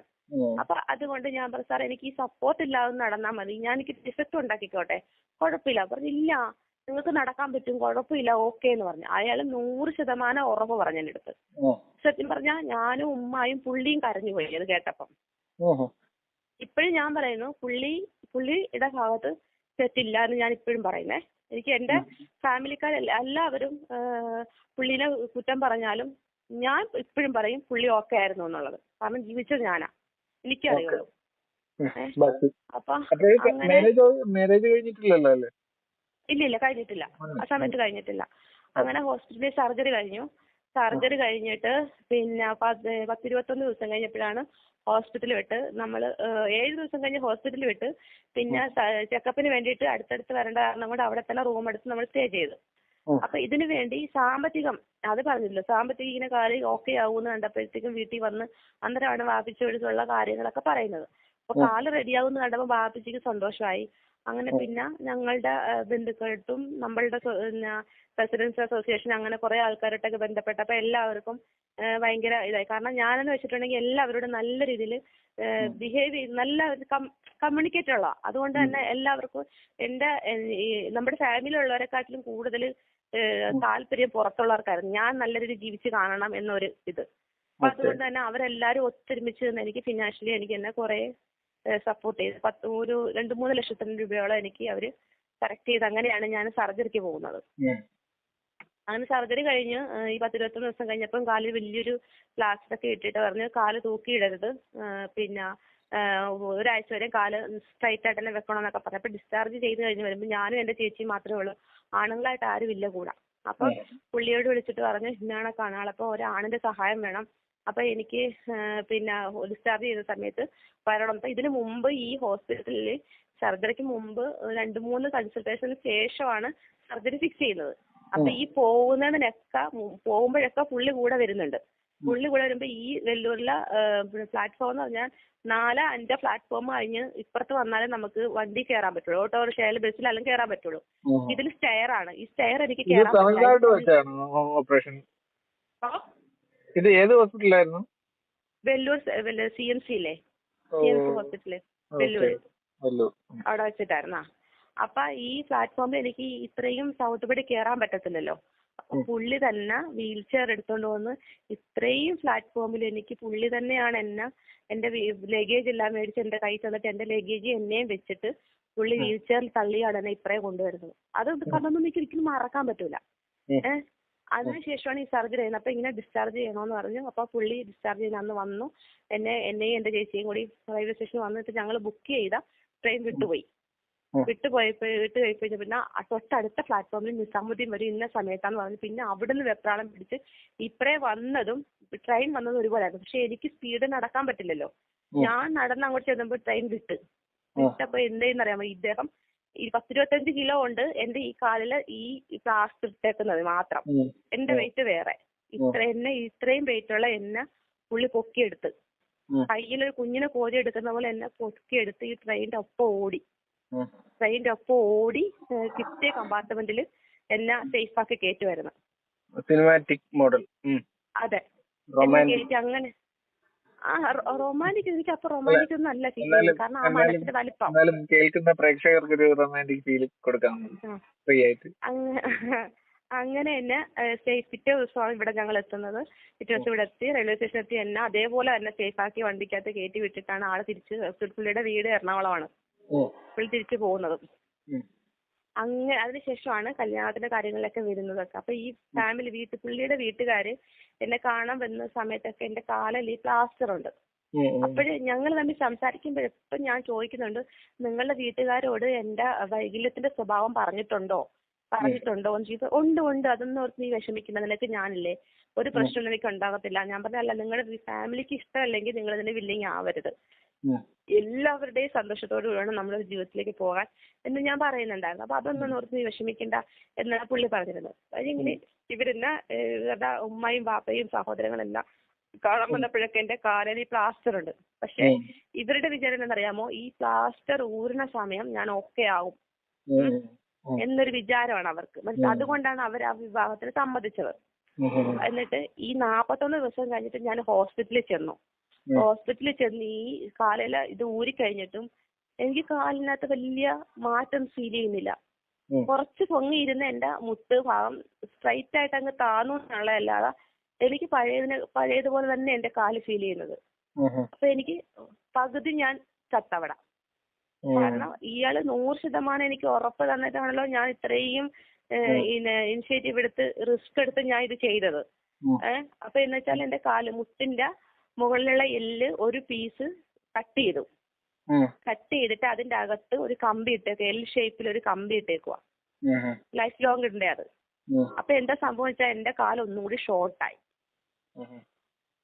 അപ്പൊ അതുകൊണ്ട് ഞാൻ പറഞ്ഞു സാർ എനിക്ക് ഈ സപ്പോർട്ട് ഇല്ലാതെ നടന്നാൽ മതി, ഞാൻ എനിക്ക് ഡിഫക്റ്റ് ഉണ്ടാക്കിക്കോട്ടെ, കുഴപ്പമില്ല. പറഞ്ഞു ഇല്ല നിങ്ങൾക്ക് നടക്കാൻ പറ്റും, കുഴപ്പമില്ല, ഓക്കെ എന്ന് പറഞ്ഞു. അയാൾ 100% ഉറപ്പ് പറഞ്ഞു എൻ്റെ അടുത്ത്. സത്യം പറഞ്ഞാൽ ഞാനും ഉമ്മായും പുള്ളിയും കരഞ്ഞു പോയി അത് കേട്ടപ്പം. ഇപ്പോഴും ഞാൻ പറയുന്നു പുള്ളിയുടെ ഭാഗത്ത് തെറ്റില്ല എന്ന് ഞാൻ ഇപ്പോഴും പറയുന്നേ. എനിക്ക് എന്റെ ഫാമിലിക്കാരെല്ലാവരും പുള്ളിനെ കുറ്റം പറഞ്ഞാലും ഞാൻ ഇപ്പോഴും പറയും പുള്ളി ഓക്കെ ആയിരുന്നു എന്നുള്ളത്. കാരണം ജീവിച്ചത് ഞാനാ, എനിക്കറിയുള്ളൂ. അപ്പൊ അങ്ങനെ മാരേജ് കഴിഞ്ഞിട്ടില്ലല്ലോ അല്ലേ? ഇല്ല കഴിഞ്ഞിട്ടില്ല, ആ സമയത്ത് കഴിഞ്ഞിട്ടില്ല. അങ്ങനെ ഹോസ്പിറ്റലിൽ സർജറി കഴിഞ്ഞു. സർജറി കഴിഞ്ഞിട്ട് പിന്നെ 10-21 ദിവസം കഴിഞ്ഞപ്പോഴാണ് ഹോസ്പിറ്റലിൽ വിട്ട്. നമ്മൾ 7 ദിവസം കഴിഞ്ഞ് ഹോസ്പിറ്റലിൽ വിട്ട്. പിന്നെ ചെക്കപ്പിന് വേണ്ടിയിട്ട് അടുത്തടുത്ത് വരേണ്ട കാരണം കൊണ്ട് അവിടെ തന്നെ റൂം എടുത്ത് നമ്മൾ സ്റ്റേ ചെയ്തു. അപ്പൊ ഇതിനു വേണ്ടി സാമ്പത്തികം അത് പറഞ്ഞില്ല, സാമ്പത്തികം ഇങ്ങനെ കാര്യം ഓക്കെ ആവുമെന്ന് കണ്ടപ്പോഴത്തേക്കും വീട്ടിൽ വന്ന് അന്നേരമാണ് വാപ്പിച്ചൊഴുകുള്ള കാര്യങ്ങളൊക്കെ പറയുന്നത്. അപ്പൊ കാല് റെഡിയാവുമെന്ന് കണ്ടപ്പോൾ വാപ്പിച്ചിക്ക് സന്തോഷമായി. അങ്ങനെ പിന്നെ ഞങ്ങളുടെ ബന്ധുക്കളായിട്ടും നമ്മളുടെ റെസിഡൻസ് അസോസിയേഷൻ അങ്ങനെ കുറെ ആൾക്കാരായിട്ടൊക്കെ ബന്ധപ്പെട്ടപ്പോൾ എല്ലാവർക്കും ഭയങ്കര ഇതായി. കാരണം ഞാനെന്ന് വെച്ചിട്ടുണ്ടെങ്കിൽ എല്ലാവരോടും നല്ല രീതിയിൽ ബിഹേവ് ചെയ്ത് നല്ല കമ്മ്യൂണിക്കേറ്റ് ഉള്ള, അതുകൊണ്ട് തന്നെ എല്ലാവർക്കും നമ്മുടെ ഫാമിലിയുള്ളവരെക്കാട്ടിലും കൂടുതൽ താല്പര്യം പുറത്തുള്ളവർക്കായിരുന്നു. ഞാൻ നല്ല രീതിയിൽ ജീവിച്ച് കാണണം എന്നൊരു ഇത്. അപ്പൊ അതുകൊണ്ട് തന്നെ അവരെല്ലാരും ഒത്തൊരുമിച്ച് നിന്ന് എനിക്ക് ഫിനാൻഷ്യലി എനിക്ക് എന്നെ കുറെ സപ്പോർട്ട് ചെയ്ത് ഒരു 2-3 ലക്ഷത്തിന് രൂപയോളം എനിക്ക് അവര് കറക്റ്റ് ചെയ്ത് അങ്ങനെയാണ് ഞാൻ സർജറിക്ക് പോകുന്നത്. അങ്ങനെ സർജറി കഴിഞ്ഞ് ഈ 10-21 ദിവസം കഴിഞ്ഞപ്പം കാലിൽ വലിയൊരു പ്ലാസ്റ്റർ ഒക്കെ ഇട്ടിട്ട് പറഞ്ഞ് കാല് തൂക്കിയിടരുത്, പിന്നെ ഒരാഴ്ച വരെ കാല് സ്ട്രൈറ്റ് ആയിട്ട് തന്നെ വെക്കണം എന്നൊക്കെ പറഞ്ഞു. അപ്പൊ ഡിസ്ചാർജ് ചെയ്ത് കഴിഞ്ഞ് വരുമ്പോൾ ഞാനും എന്റെ ചേച്ചിയും മാത്രമേ ഉള്ളൂ, ആണുങ്ങളായിട്ട് ആരും ഇല്ല കൂടെ. അപ്പൊ പുള്ളിയോട് വിളിച്ചിട്ട് പറഞ്ഞു ഇന്നാണ് കാണാൾ, അപ്പൊ ഒരാണിന്റെ സഹായം വേണം. അപ്പൊ എനിക്ക് പിന്നെ ഡിസ്ചാർജ് ചെയ്ത സമയത്ത് വരണം. അപ്പൊ ഇതിനു മുമ്പ് ഈ ഹോസ്പിറ്റലിൽ സർജറിക്ക് മുമ്പ് 2-3 കൺസൾട്ടേഷന് ശേഷമാണ് സർജറി ഫിക്സ് ചെയ്യുന്നത്. അപ്പൊ ഈ പോകുമ്പോഴൊക്കെ പുള്ളി കൂടെ വരുന്നുണ്ട്. പുള്ളി കൂടെ വരുമ്പോ ഈ വെല്ലൂരിലെ പ്ലാറ്റ്ഫോം എന്ന് പറഞ്ഞാൽ 4-5 പ്ലാറ്റ്ഫോം കഴിഞ്ഞ് ഇപ്പുറത്ത് വന്നാലേ നമുക്ക് വണ്ടി കയറാൻ പറ്റുള്ളൂ, ഓട്ടോറിക്ഷയിൽ ബസ്സിലെല്ലാം കയറാൻ പറ്റുള്ളൂ. ഇതിൽ സ്റ്റെയർ ആണ്. ഈ സ്റ്റെയർ എനിക്ക് കയറാൻ ഓപ്പറേഷൻ ഇത് ഏത് ഹോസ്പിറ്റലായിരുന്നു? വെല്ലൂർ CMC ഇല്ലേ, CMC ഹോസ്പിറ്റല് വെല്ലൂർ, അവിടെ വെച്ചിട്ടായിരുന്നാ. അപ്പൊ ഈ പ്ലാറ്റ്ഫോമിൽ എനിക്ക് ഇത്രയും ചവിട്ടുപടി കയറാൻ പറ്റത്തില്ലല്ലോ. അപ്പൊ പുള്ളി തന്നെ വീൽ ചെയർ എടുത്തോണ്ട് വന്ന് ഇത്രയും പ്ലാറ്റ്ഫോമിൽ എനിക്ക് പുള്ളി തന്നെയാണ് എന്റെ ലഗേജ് എല്ലാം മേടിച്ച് എന്റെ കൈ തന്നിട്ട് എന്റെ ലഗേജ് എന്നെയും വെച്ചിട്ട് പുള്ളി വീൽ ചെയറിൽ തള്ളിയാണ് എന്നെ ഇപ്പറേ കൊണ്ടുവരുന്നത്. അത് കാരണം എനിക്ക് ഒരിക്കലും മറക്കാൻ പറ്റൂല. അതിനുശേഷമാണ് ഈ സർജറി ചെയ്യുന്നത്. അപ്പൊ ഇങ്ങനെ ഡിസ്ചാർജ് ചെയ്യണമെന്ന് പറഞ്ഞു. അപ്പൊ പുള്ളി ഡിസ്ചാർജ് ചെയ്യുന്ന അന്ന് വന്നു എന്നെയും എന്റെ ചേച്ചിയും കൂടി റെയിൽവേ സ്റ്റേഷനിൽ വന്നിട്ട് ഞങ്ങൾ ബുക്ക് ചെയ്ത ട്രെയിൻ വിട്ട് കഴിപ്പിച്ചു. പിന്നെ തൊട്ടടുത്ത പ്ലാറ്റ്ഫോമിൽ നിസാമുദ്ദീൻ വരും ഇന്ന സമയത്താന്ന് പറഞ്ഞു. പിന്നെ അവിടുന്ന് വെപ്രാളം പിടിച്ച് ഇപ്പറേ വന്നതും ട്രെയിൻ വന്നതും ഒരുപോലെയായിരുന്നു. പക്ഷെ എനിക്ക് സ്പീഡ് നടക്കാൻ പറ്റില്ലല്ലോ. ഞാൻ നടന്ന് അങ്ങോട്ട് ചെല്ലുമ്പോൾ ട്രെയിൻ വിട്ടപ്പോ എന്തെന്നറിയാമോ, ഇദ്ദേഹം ഈ 10-25 കിലോ ഉണ്ട് എന്റെ ഈ കാലില് ഈ പ്ലാസ്റ്റർ ഇട്ടേക്കുന്നത് മാത്രം. എന്റെ വെയിറ്റ് വേറെ. ഇത്രയും വെയിറ്റ് ഉള്ള എന്നെ പുള്ളി പൊക്കിയെടുത്ത് കയ്യിലൊരു കുഞ്ഞിനെ കോരി എടുക്കുന്ന പോലെ എന്നെ പൊക്കിയെടുത്ത് ഈ ട്രെയിനിന്റെ ഒപ്പം ഓടി കിറ്റേ കമ്പാർട്ട്മെന്റിൽ എന്നെ സേഫാക്കി കയറ്റുമായിരുന്നു. Cinematic model. അതെ, കയറ്റി അങ്ങനെ. റൊമാൻറ്റിക് എനിക്ക് അപ്പൊ റൊമാൻറ്റിക് ഒന്നും അല്ല ഫീൽ ചെയ്യുന്നത്, കാരണം ആ മനസ്സിന്റെ വലിപ്പം കേൾക്കുന്ന പ്രേക്ഷകർക്ക് ഒരു റൊമാൻറ്റിക് ഫീൽ കൊടുക്കാൻ ഫ്രീ ആയിട്ട്. അങ്ങനെ എന്നെ പിറ്റേ ദിവസമാണ് ഇവിടെ ഞങ്ങൾ എത്തുന്നത്. പിറ്റേ ദിവസം ഇവിടെ എത്തി റെയിൽവേ സ്റ്റേഷനിൽ എത്തി എന്നെ അതേപോലെ തന്നെ സേഫാക്കി വണ്ടിക്കകത്ത് കയറ്റി വിട്ടിട്ടാണ് ആള് പുള്ളിയുടെ വീട് എറണാകുളമാണ്, പുള്ളി തിരിച്ചു പോകുന്നത്. അങ്ങനെ അതിനുശേഷമാണ് കല്യാണത്തിന്റെ കാര്യങ്ങളിലൊക്കെ വരുന്നതൊക്കെ. അപ്പൊ ഈ പുള്ളിയുടെ വീട്ടുകാര് എന്നെ കാണാൻ വരുന്ന സമയത്തൊക്കെ എന്റെ കാലിൽ ഈ പ്ലാസ്റ്റർ ഉണ്ട്. അപ്പോഴ് ഞങ്ങൾ തമ്മിൽ സംസാരിക്കുമ്പോഴെപ്പം ഞാൻ ചോദിക്കുന്നുണ്ട്, നിങ്ങളുടെ വീട്ടുകാരോട് എന്റെ വൈകല്യത്തിന്റെ സ്വഭാവം പറഞ്ഞിട്ടുണ്ടോ? പറഞ്ഞിട്ടുണ്ടോ എന്ന് ചോദിച്ചപ്പോൾ ഉണ്ട് ഉണ്ട്, അതൊന്നും ഓർത്ത് നീ വിഷമിക്കണ്ട, നിനക്ക് ഞാനില്ലേ, ഒരു പ്രശ്നം എനിക്ക് ഉണ്ടാകത്തില്ല. ഞാൻ പറഞ്ഞല്ല, നിങ്ങളുടെ ഫാമിലിക്ക് ഇഷ്ടമല്ലെങ്കിൽ നിങ്ങൾ ഇതിന് വില്ലിങ് ആവരുത്, എല്ലാവരുടെയും സന്തോഷത്തോടു വേണം നമ്മുടെ ജീവിതത്തിലേക്ക് പോകാൻ എന്ന് ഞാൻ പറയുന്നുണ്ടായിരുന്നു. അപ്പൊ അതൊന്നും ഓർത്ത് നീ വിഷമിക്കണ്ട എന്നാണ് പുള്ളി പറഞ്ഞിരുന്നത്. അതിങ്ങനെ ഇവരെന്നെ ഇവരുടെ ഉമ്മയും ബാപ്പയും സഹോദരങ്ങളെല്ലാം കാണാൻ വന്നപ്പോഴൊക്കെ എന്റെ കാലിൽ ഈ പ്ലാസ്റ്റർ ഉണ്ട്. പക്ഷെ ഇവരുടെ വിചാരം എന്നറിയാമോ, ഈ പ്ലാസ്റ്റർ ഊരുന്ന സമയം ഞാൻ ഓക്കെ ആവും എന്നൊരു വിചാരമാണ് അവർക്ക്. അതുകൊണ്ടാണ് അവർ ആ വിവാഹത്തിന് സമ്മതിച്ചത്. എന്നിട്ട് ഈ 41 ദിവസം കഴിഞ്ഞിട്ട് ഞാൻ ഹോസ്പിറ്റലിൽ ചെന്നു. ഹോസ്പിറ്റലിൽ ചെന്ന് ഈ കാലില ഇത് ഊരിക്കഴിഞ്ഞിട്ടും എനിക്ക് കാലിനകത്ത് വലിയ മാറ്റം ഫീൽ ചെയ്യുന്നില്ല. കുറച്ച് പൊങ്ങിയിരുന്ന എന്റെ മുട്ട് ഭാഗം സ്ട്രൈറ്റ് ആയിട്ട് അങ്ങ് താന്നു എന്നുള്ളതല്ലാതെ എനിക്ക് പഴയതുപോലെ തന്നെ എന്റെ കാല് ഫീൽ ചെയ്യുന്നത്. അപ്പൊ എനിക്ക് പകുതി ഞാൻ ചത്തവട. കാരണം ഇയാള് 100% എനിക്ക് ഉറപ്പ് തന്നിട്ടാണല്ലോ ഞാൻ ഇത്രയും ഇനിഷ്യേറ്റീവ് എടുത്ത് റിസ്ക് എടുത്ത് ഞാൻ ഇത് ചെയ്തത്. അപ്പൊ എന്ന് വെച്ചാൽ എന്റെ കാല് മുട്ടിന്റെ മുകളിലുള്ള എല്ല് ഒരു പീസ് കട്ട് ചെയ്തു. കട്ട് ചെയ്തിട്ട് അതിന്റെ അകത്ത് ഒരു കമ്പി ഇട്ടേക്കുക, എൽ ഷേപ്പിൽ ഒരു കമ്പി ഇട്ടേക്കുക, ലൈഫ് ലോങ് ഇടണ്ടേ അത്. അപ്പൊ എന്താ സംഭവിച്ചാൽ എന്റെ കാല് ഒന്നും കൂടി ഷോർട്ടായി.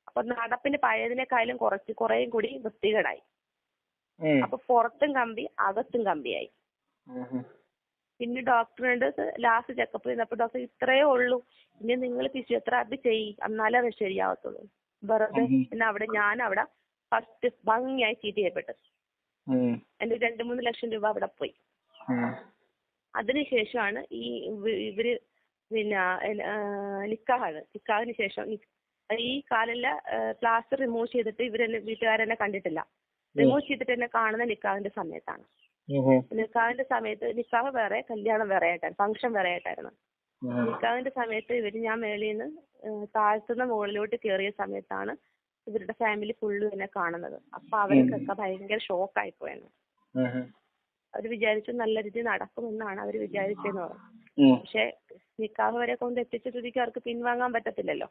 അപ്പൊ നടപ്പിന് പഴയതിനേക്കാളും കുറേയും കൂടി വൃത്തികേടായി. അപ്പൊ പുറത്തും കമ്പി അകത്തും കമ്പിയായി. പിന്നെ ഡോക്ടറിന്റെ ലാസ്റ്റ് ചെക്കപ്പ് ചെയ്തപ്പോ ഡോക്ടർ ഇത്രയേ ഉള്ളൂ, ഇനി നിങ്ങൾ ഫിസിയോതെറാപ്പി എന്നാലേ അത് ശരിയാവത്തുള്ളൂ. വെറുതെ ഞാൻ അവിടെ ഫസ്റ്റ് ഭംഗിയായി ചീറ്റ് ചെയ്യപ്പെട്ടു. എന്റെ 2-3 ലക്ഷം രൂപ അവിടെ പോയി. അതിനുശേഷമാണ് ഇവര് പിന്നെ നിക്കാഹിന് ശേഷം ഈ കാലിലെ പ്ലാസ്റ്റർ റിമൂവ് ചെയ്തിട്ട് വീട്ടുകാരെന്നെ കണ്ടിട്ടില്ല. റിമൂവ് ചെയ്തിട്ട് എന്നെ കാണുന്ന നിക്കാഹിന്റെ സമയത്താണ്. നിക്കാഹിന്റെ സമയത്ത് നിക്കാഹ് വേറെ കല്യാണം വേറെ ആയിട്ടായിരുന്നു, ഫംഗ്ഷൻ വേറെ ആയിട്ടായിരുന്നു. നിക്കാഹിന്റെ സമയത്ത് ഞാൻ മേളിൽ നിന്ന് താഴ്ത്തുന്ന മുകളിലോട്ട് കയറിയ സമയത്താണ് ഇവരുടെ ഫാമിലി ഫുള്ള് എന്നെ കാണുന്നത്. അപ്പൊ അവർക്കൊക്കെ ഭയങ്കര ഷോക്കായി പോയെന്ന്. അവര് വിചാരിച്ചു നല്ല രീതിയിൽ നടക്കുമെന്നാണ് അവര് വിചാരിച്ചെന്ന് പറഞ്ഞു. പക്ഷെ നിക്കാഹ് വരെ കൊണ്ട് എത്തിച്ച സ്ഥിതിക്ക് അവർക്ക് പിൻവാങ്ങാൻ പറ്റത്തില്ലല്ലോ.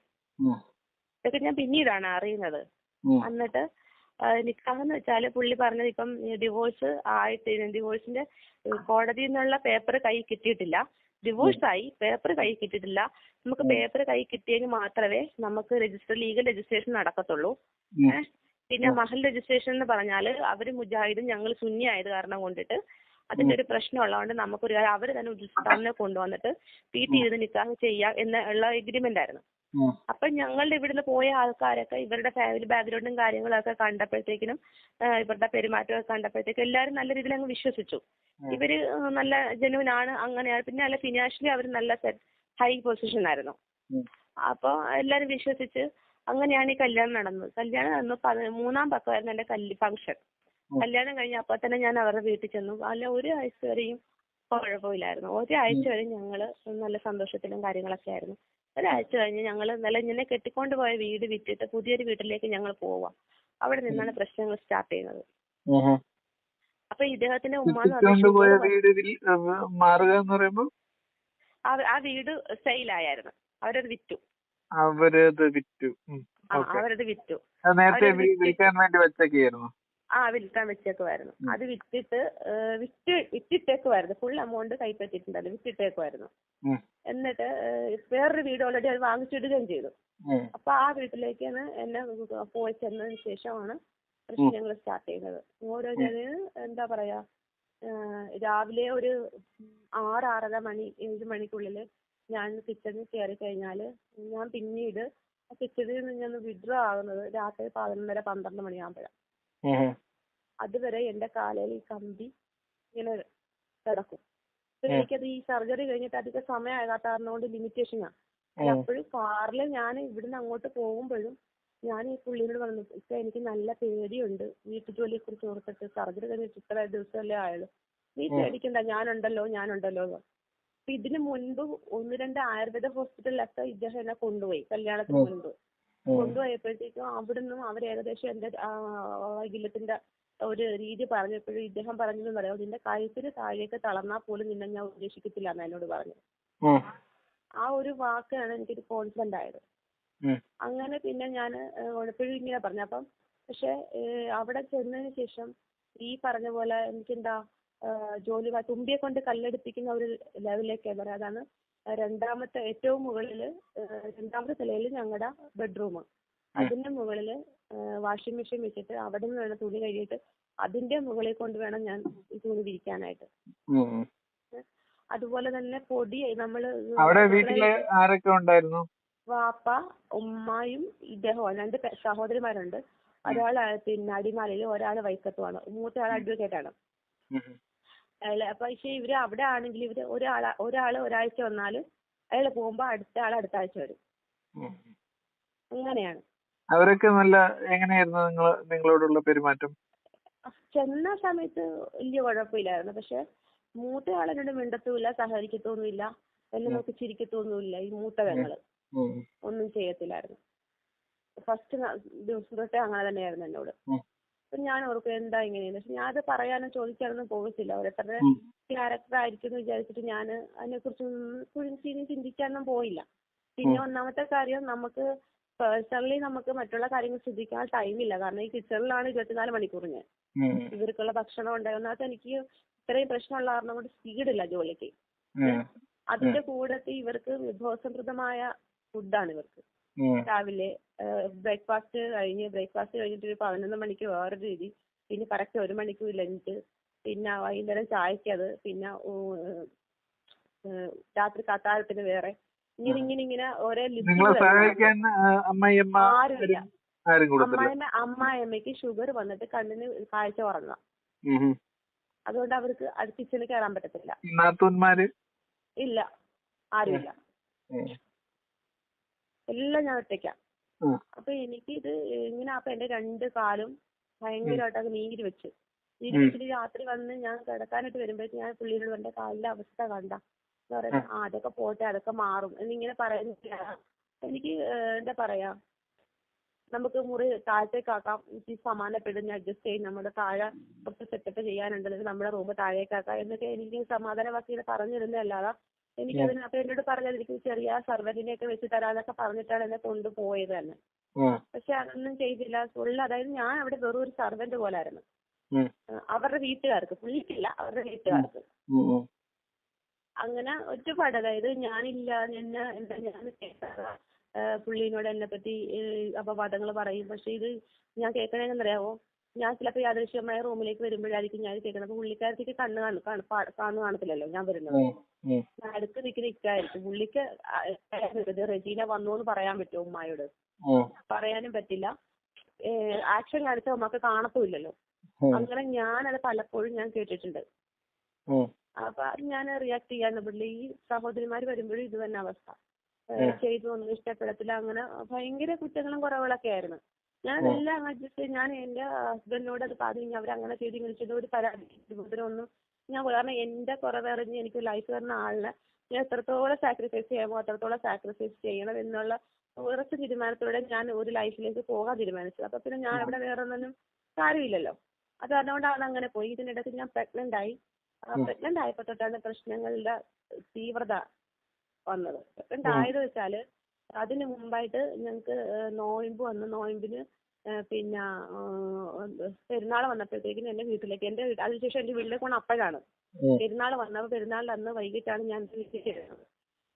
ഇതൊക്കെ ഞാൻ പിന്നീടാണ് അറിയുന്നത്. എന്നിട്ട് നിക്കാഹ് എന്ന് വെച്ചാല് പുള്ളി പറഞ്ഞത് ഇപ്പം ഡിവോഴ്സിന്റെ കോടതിയിൽ നിന്നുള്ള പേപ്പർ കൈ കിട്ടിയിട്ടില്ല, ഡിവോഴ്സായി, പേപ്പർ കൈ കിട്ടിയിട്ടില്ല. നമുക്ക് പേപ്പർ കൈ കിട്ടിയെങ്കിൽ മാത്രമേ നമുക്ക് ലീഗൽ രജിസ്ട്രേഷൻ നടക്കത്തുള്ളൂ. പിന്നെ മഹൽ രജിസ്ട്രേഷൻ എന്ന് പറഞ്ഞാൽ അവര് മുജാഹിദും ഞങ്ങൾ സുന്നി ആയത് കാരണം കൊണ്ടിട്ട് അതിന്റെ ഒരു പ്രശ്നം ഉള്ളതുകൊണ്ട് അവര് തന്നെ ഉസ്താദിനെ കൊണ്ടുവന്നിട്ട് പീറ്റ് ചെയ്ത് നിക്കാഹ് ചെയ്യാം എന്നുള്ള എഗ്രിമെന്റ് ആയിരുന്നു. അപ്പൊ ഞങ്ങളുടെ ഇവിടുന്ന് പോയ ആൾക്കാരൊക്കെ ഇവരുടെ ഫാമിലി ബാക്ക്ഗ്രൗണ്ടും കാര്യങ്ങളൊക്കെ കണ്ടപ്പോഴത്തേക്കിനും ഇവരുടെ പെരുമാറ്റമൊക്കെ കണ്ടപ്പോഴത്തേക്കും എല്ലാവരും നല്ല രീതിയിൽ അങ്ങ് വിശ്വസിച്ചു. ഇവര് നല്ല ജെന്യുവൻ ആണ്, അങ്ങനെയാണ്. പിന്നെ അല്ല ഫിനാൻഷ്യലി അവർ നല്ല ഹൈ പൊസിഷൻ ആയിരുന്നു. അപ്പൊ എല്ലാരും വിശ്വസിച്ച് അങ്ങനെയാണ് ഈ കല്യാണം നടന്നത്. കല്യാണം നടന്നു 3-ാം പക്കമായിരുന്നു എന്റെ ഫംഗ്ഷൻ. കല്യാണം കഴിഞ്ഞ അപ്പൊ തന്നെ ഞാൻ അവരുടെ വീട്ടിൽ ചെന്നു. അല്ല ഒരാഴ്ച വരെയും കുഴപ്പമില്ലായിരുന്നു. ഒരാഴ്ച വരെ ഞങ്ങള് നല്ല സന്തോഷത്തിലും കാര്യങ്ങളൊക്കെ ആയിരുന്നു. ഒരാഴ്ച കഴിഞ്ഞ് ഞങ്ങൾ ഇങ്ങനെ കെട്ടിക്കൊണ്ട് പോയ വീട് വിറ്റിട്ട് പുതിയൊരു വീട്ടിലേക്ക് ഞങ്ങൾ പോവാം. അവിടെ നിന്നാണ് പ്രശ്നങ്ങൾ സ്റ്റാർട്ട് ചെയ്യുന്നത്. അപ്പൊ ഇദ്ദേഹത്തിന്റെ ഉമ്മ ആ വീട് സെയിലായിരുന്നു. അവരത് വിറ്റു. അവരത് വിറ്റു. വിൽക്കാൻ വെച്ചേക്കുമായിരുന്നു. അത് വിറ്റിട്ടേക്കുമായിരുന്നു. Full amount കൈപ്പറ്റിയിട്ടുണ്ടല്ലോ, വിറ്റിട്ടേക്കുമായിരുന്നു. എന്നിട്ട് വേറൊരു വീട് ഓൾറെഡി അത് വാങ്ങിച്ചിടുകയും ചെയ്തു. അപ്പൊ ആ വീട്ടിലേക്കാണ് എന്നെ പോയി ചെന്നതിന് ശേഷമാണ് പ്രശ്നങ്ങൾ സ്റ്റാർട്ട് ചെയ്യുന്നത്. ഓരോ എന്താ പറയാ, രാവിലെ ഒരു 6-6:30 മണി 7 മണിക്കുള്ളിൽ ഞാൻ കിച്ചണിൽ കയറി കഴിഞ്ഞാല് ഞാൻ പിന്നീട് കിച്ചണിൽ നിന്ന് ഞാൻ വിഡ്രോ ആകുന്നത് രാത്രി 11-12 മണിയാകുമ്പോഴാണ്. അതുവരെ എന്റെ കാലിൽ ഈ കമ്പി ഇങ്ങനെ കിടക്കും. എനിക്കത് ഈ സർജറി കഴിഞ്ഞിട്ട് അധികം സമയമാകാത്ത കാരണകൊണ്ട് ലിമിറ്റേഷനാണ്. അപ്പോഴും കാറിൽ ഞാൻ ഇവിടുന്ന് അങ്ങോട്ട് പോകുമ്പോഴും ഞാൻ ഈ പുള്ളിനോട് പറഞ്ഞു, ഇപ്പൊ എനിക്ക് നല്ല പേടിയുണ്ട് വീട്ടു ജോലിയെ കുറിച്ച് ഓർത്തിട്ട്, സർജറി കഴിഞ്ഞിട്ട് ഇത്ര ദിവസമല്ലേ ആയുള്ളൂ, നീ പേടിക്കണ്ട, ഞാനുണ്ടല്ലോ. അപ്പൊ ഇതിനു മുൻപ് 1-2 ആയുർവേദ ഹോസ്പിറ്റലിലൊക്കെ ഇദ്ദേഹം എന്നെ കൊണ്ടുപോയി. കല്യാണത്തിന് മുൻപ് കൊണ്ടുപോയപ്പോഴത്തേക്കും അവിടുന്ന് അവർ ഏകദേശം എന്റെ വൈകല്യത്തിന്റെ ഒരു രീതി പറഞ്ഞപ്പോഴും ഇദ്ദേഹം പറഞ്ഞെന്ന് പറയാം, നിന്റെ കഴുത്തിന് താഴേക്ക് തളർന്നാൽ പോലും നിന്നെ ഞാൻ ഉദ്ദേശിക്കത്തില്ല എന്ന് എന്നോട് പറഞ്ഞു. ആ ഒരു വാക്കാണ് എനിക്കൊരു കോൺഫിഡന്റ് ആയത്. അങ്ങനെ പിന്നെ ഞാൻ എപ്പോഴും ഇങ്ങനെ പറഞ്ഞു. അപ്പം പക്ഷെ അവിടെ ചെന്നതിന് ശേഷം ഈ പറഞ്ഞ പോലെ എനിക്കെന്താ ജോലി തുമ്പിയെ കൊണ്ട് കല്ലെടുപ്പിക്കുന്ന ഒരു ലെവലിലേക്കാണ് പറയാം. അതാണ് രണ്ടാമത്തെ ഏറ്റവും മുകളിൽ, രണ്ടാമത്തെ നിലയിൽ ഞങ്ങളുടെ ബെഡ്റൂം. അതിന്റെ മുകളിൽ വാഷിംഗ് മെഷീൻ വെച്ചിട്ട് അവിടെ നിന്ന് വേണം തുണി കഴുകിയിട്ട് അതിന്റെ മുകളിൽ കൊണ്ട് വേണം ഞാൻ ഈ തുണി വിരിക്കാനായിട്ട്. അതുപോലെ തന്നെ പൊടി നമ്മള് അവിടെ വീട്ടില് ആരൊക്കെ ഉണ്ടായിരുന്നു? വാപ്പ, ഉമ്മായും ഇദ്ദേഹവും, 2 സഹോദരിമാരുണ്ട്. ഒരാൾ പിന്നെ അടിമാലിയിൽ, ഒരാൾ വൈക്കത്തുമാണ്. മൂത്ത ആൾ അഡ്വക്കേറ്റാണ്. പക്ഷെ ഇവര് അവിടെ ആണെങ്കിൽ ഇവര് ഒരാള് ഒരാഴ്ച വന്നാല് അയാൾ പോകുമ്പോ അടുത്ത ആൾ അടുത്ത ആഴ്ച വരും. അങ്ങനെയാണ്. അവരൊക്കെ നല്ല എങ്ങനെയായിരുന്നു നിങ്ങളോടുള്ള പെരുമാറ്റം? ചെന്ന സമയത്ത് വലിയ കുഴപ്പമില്ലായിരുന്നു. പക്ഷെ മൂത്ത ആളെന്നോട് മിണ്ടത്തുമില്ല, സഹകരിക്കത്തൊന്നുമില്ല, എന്നെ നോക്കി ചിരിക്കത്തൊന്നുമില്ല. ഈ മൂത്ത പെങ്ങള് ഒന്നും ചെയ്യത്തില്ലായിരുന്നു. ഫസ്റ്റ് ദിവസം തൊട്ടേ അങ്ങനെ തന്നെയായിരുന്നു എന്നോട്. അപ്പൊ ഞാൻ ഓർക്കും എന്താ ഇങ്ങനെയെന്ന്. പക്ഷെ ഞാൻ അത് പറയാനോ ചോദിക്കാനൊന്നും പോകത്തില്ല. ഓരോരുത്തരുടെ ക്യാരക്ടർ ആയിരിക്കും എന്ന് വിചാരിച്ചിട്ട് ഞാൻ അതിനെക്കുറിച്ച് ചിന്തിക്കാനൊന്നും പോയില്ല. പിന്നെ ഒന്നാമത്തെ കാര്യം, നമുക്ക് പേഴ്സണലി നമുക്ക് മറ്റുള്ള കാര്യങ്ങൾ ശ്രദ്ധിക്കാൻ ടൈമില്ല. കാരണം ഈ കിച്ചണിലാണ് 24 മണിക്കൂർ ഞാൻ. ഇവർക്കുള്ള ഭക്ഷണം ഉണ്ടായി. ഒന്നാമത്തെ എനിക്ക് ഇത്രയും പ്രശ്നമുള്ള കാരണം കൊണ്ട് സ്പീഡില്ല ജോലിക്ക്. അതിന്റെ കൂടത്തിൽ ഇവർക്ക് വിഭവസമൃദ്ധമായ ഫുഡാണ് ഇവർക്ക്. രാവിലെ ബ്രേക്ക്ഫാസ്റ്റ് കഴിഞ്ഞിട്ട് ഒരു 11 മണിക്ക് വേറൊരു രീതി, പിന്നെ കറക്റ്റ് 1 മണിക്ക് ലഞ്ച്, പിന്നെ വൈകുന്നേരം ചായക്കത്, പിന്നെ രാത്രി അത്താഴത്തിന് വേറെ, ഇങ്ങനെ ഓരോ ആരുമില്ല. അമ്മായിയമ്മയ്ക്ക് ഷുഗർ വന്നിട്ട് കണ്ണിന് കാഴ്ച കുറഞ്ഞതാ. അതുകൊണ്ട് അവർക്ക് കിച്ചണിൽ കയറാൻ പറ്റത്തില്ല. ഇല്ല, ആരുമില്ല. എല്ലാം ഞാൻ ഒറ്റയ്ക്കാം. അപ്പൊ എനിക്ക് ഇത് ഇങ്ങനെ അപ്പൊ എന്റെ 2 കാലും ഭയങ്കരമായിട്ട് അത് നീര് വെച്ചിട്ട് രാത്രി വന്ന് ഞാൻ കിടക്കാനായിട്ട് വരുമ്പോഴേക്കും ഞാൻ പുള്ളിയോട് എന്റെ കാലിന്റെ അവസ്ഥ കണ്ട എന്താ പറയാ, അതൊക്കെ പോട്ടെ, അതൊക്കെ മാറും എന്നിങ്ങനെ പറയുന്നില്ല. എനിക്ക് എന്താ പറയാ, നമുക്ക് മുറി താഴത്തേക്കാക്കാം, സമാനപ്പെടുന്ന അഡ്ജസ്റ്റ് ചെയ്യും, നമ്മുടെ താഴെ കുറച്ച് സെറ്റപ്പ് ചെയ്യാനുണ്ടെങ്കിൽ നമ്മുടെ റൂം താഴേക്കാക്കാം എന്നൊക്കെ എനിക്ക് സമാധാനവാക്കികൾ പറഞ്ഞിരുന്നതല്ലാതെ എനിക്കതിന് അപ്പൊ എന്നോട് പറഞ്ഞത് എനിക്ക് ചെറിയ സർവന്റിനെയൊക്കെ വെച്ച് തരാന്നൊക്കെ പറഞ്ഞിട്ടാണ് എന്നെ കൊണ്ടുപോയത് തന്നെ. പക്ഷെ അതൊന്നും ചെയ്തില്ല. അതായത് ഞാൻ അവിടെ വെറും ഒരു സർവന്റ് പോലായിരുന്നു അവരുടെ വീട്ടുകാർക്ക്, പുള്ളിക്കില്ല, അവരുടെ വീട്ടുകാർക്ക്. അങ്ങനെ ഒരുപാട്, അതായത് ഞാനില്ല, ഞാൻ കേൾക്കാതെ പുള്ളിനോട് എന്നെ പറ്റി അപവാദങ്ങൾ പറയും. പക്ഷെ ഇത് ഞാൻ കേൾക്കണേന്നറിയാവോ, ഞാൻ ചിലപ്പോൾ യാദൃശ്യമായ റൂമിലേക്ക് വരുമ്പോഴായിരിക്കും ഞാൻ കേൾക്കുന്നത്. അപ്പൊ പുള്ളിക്കാരത്തേക്ക് കണ്ണ് കാണത്തില്ലല്ലോ ഞാൻ വരുന്നത്. അടുത്ത് നിൽക്കുന്ന ഇക്കായിരിക്കും. പുള്ളിക്ക് റെജീന വന്നു എന്ന് പറയാൻ പറ്റുമോ ഉമ്മായോട്? പറയാനും പറ്റില്ല. ആക്ഷൻ കാണിച്ച നമുക്ക് കാണത്തുമില്ലല്ലോ. അങ്ങനെ ഞാനത് പലപ്പോഴും ഞാൻ കേട്ടിട്ടുണ്ട്. അപ്പൊ അത് ഞാൻ റിയാക്ട് ചെയ്യാന്ന്. പുള്ളി ഈ സഹോദരിമാര് വരുമ്പോഴും ഇത് തന്നെ അവസ്ഥ. ചെയ്തു ഒന്നും ഇഷ്ടപ്പെടത്തില്ല. അങ്ങനെ ഭയങ്കര കുറ്റങ്ങളും കുറവുകളൊക്കെ ആയിരുന്നു. ഞാൻ എല്ലാം അഡ്ജസ്റ്റ് ചെയ്ത് ഞാൻ എന്റെ ഹസ്ബൻഡിനോട് അത് പറഞ്ഞു. അവരങ്ങനെ ചെയ്ത് ഇങ്ങനെ ചെയ്ത് ഒരു പരാതി ഒന്നും ഞാൻ, കാരണം എന്റെ കുറവറിഞ്ഞ് എനിക്ക് ലൈഫ് തരുന്ന ആളിനെ ഞാൻ എത്രത്തോളം സാക്രിഫൈസ് ചെയ്യാമോ അത്രത്തോളം സാക്രിഫൈസ് ചെയ്യണം എന്നുള്ള ഉറച്ച തീരുമാനത്തോടെ ഞാൻ ഒരു ലൈഫിലേക്ക് പോകാൻ തീരുമാനിച്ചത്. അപ്പൊ പിന്നെ ഞാൻ ഇവിടെ വേറെ ഒന്നും കാര്യമില്ലല്ലോ. അത് അതുകൊണ്ടാണ് അങ്ങനെ പോയി. ഇതിനിടയ്ക്ക് ഞാൻ പ്രഗ്നന്റ് ആയി. പ്രഗ്നന്റ് ആയപ്പോ തൊട്ടാണ് പ്രശ്നങ്ങളുടെ തീവ്രത വന്നത്. പ്രഗ്നന്റ് ആയത് വെച്ചാല് അതിന് മുമ്പായിട്ട് ഞങ്ങൾക്ക് നോയമ്പ് വന്നു. നോയമ്പിന് പിന്നെ പെരുന്നാൾ വന്നപ്പോഴത്തേക്കിനും എന്റെ വീട്ടിലേക്ക്, അതിനുശേഷം എന്റെ വീട്ടിലേക്ക് പോകണം അപ്പോഴാണ്. പെരുന്നാൾ വന്നപ്പോൾ പെരുന്നാളിന്റെ അന്ന് വൈകിട്ടാണ് ഞാൻ വീട്ടിൽ ചെല്ലുന്നത്.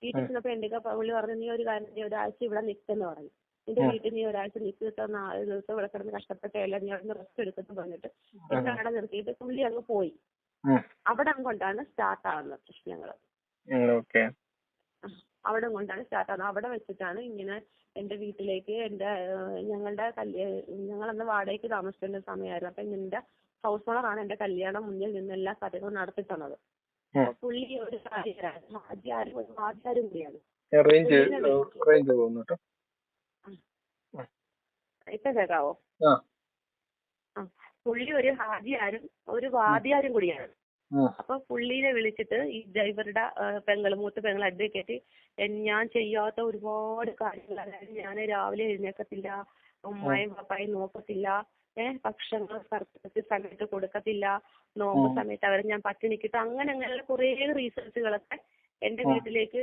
വീട്ടിൽ ചെന്നപ്പോ എന്റെ പുള്ളി പറഞ്ഞു, നീ ഒരു കാര്യം, നീ ഒരാഴ്ച ഇവിടെ നിൽക്കെന്ന് പറഞ്ഞു. നിന്റെ വീട്ടിൽ നീ ഒരാഴ്ച നിൽക്കുന്ന 4 ദിവസം ഇവിടെ കിടന്ന് കഷ്ടപ്പെട്ടല്ല, നീ അവിടെ നിന്ന് റെസ്റ്റ് എടുക്കുന്നു പറഞ്ഞിട്ട് എന്നെ അവിടെ നിർത്തിയിട്ട് പുള്ളി അങ്ങ് പോയി. അവിടെ കൊണ്ടാണ് സ്റ്റാർട്ട് ആവുന്നത് പ്രശ്നങ്ങൾ. അവിടെ കൊണ്ടാണ് സ്റ്റാർട്ട് ആവുന്നത്. അവിടെ വെച്ചിട്ടാണ് ഇങ്ങനെ എന്റെ വീട്ടിലേക്ക് ഞങ്ങളന്ന് വാടകയ്ക്ക് താമസിക്കേണ്ട സമയമായിരുന്നു. അപ്പൊ എന്റെ ഹൗസ് ഓണറാണ് എന്റെ കല്യാണം മുന്നിൽ നിന്ന് എല്ലാ കാര്യങ്ങളും നടത്തി തന്നത്. പുള്ളി ഒരു ഹാജിയാരും കൂടിയാണ്. ഇപ്പൊ കേൾക്കാവോ? പുള്ളി ഒരു ഹാജിയാരും ഒരു വാദിയാരും കൂടിയാണ്. അപ്പൊ പുള്ളീനെ വിളിച്ചിട്ട് ഈ ഡ്രൈവറുടെ മൂത്ത പെങ്ങൾ അഡ്വക്കേറ്റ് ഞാൻ ചെയ്യാത്ത ഒരുപാട് കാര്യങ്ങൾ, അതായത് ഞാൻ രാവിലെ എഴുന്നേക്കത്തില്ല, ഉമ്മായും പപ്പായും നോക്കത്തില്ല, ഭക്ഷണങ്ങൾ സമയത്ത് കൊടുക്കത്തില്ല, നോമ്പ് സമയത്ത് അവരെ ഞാൻ പട്ടിണിക്കിട്ട്, അങ്ങനെയുള്ള കുറെ റീസർച്ചുകളൊക്കെ എന്റെ വീട്ടിലേക്ക്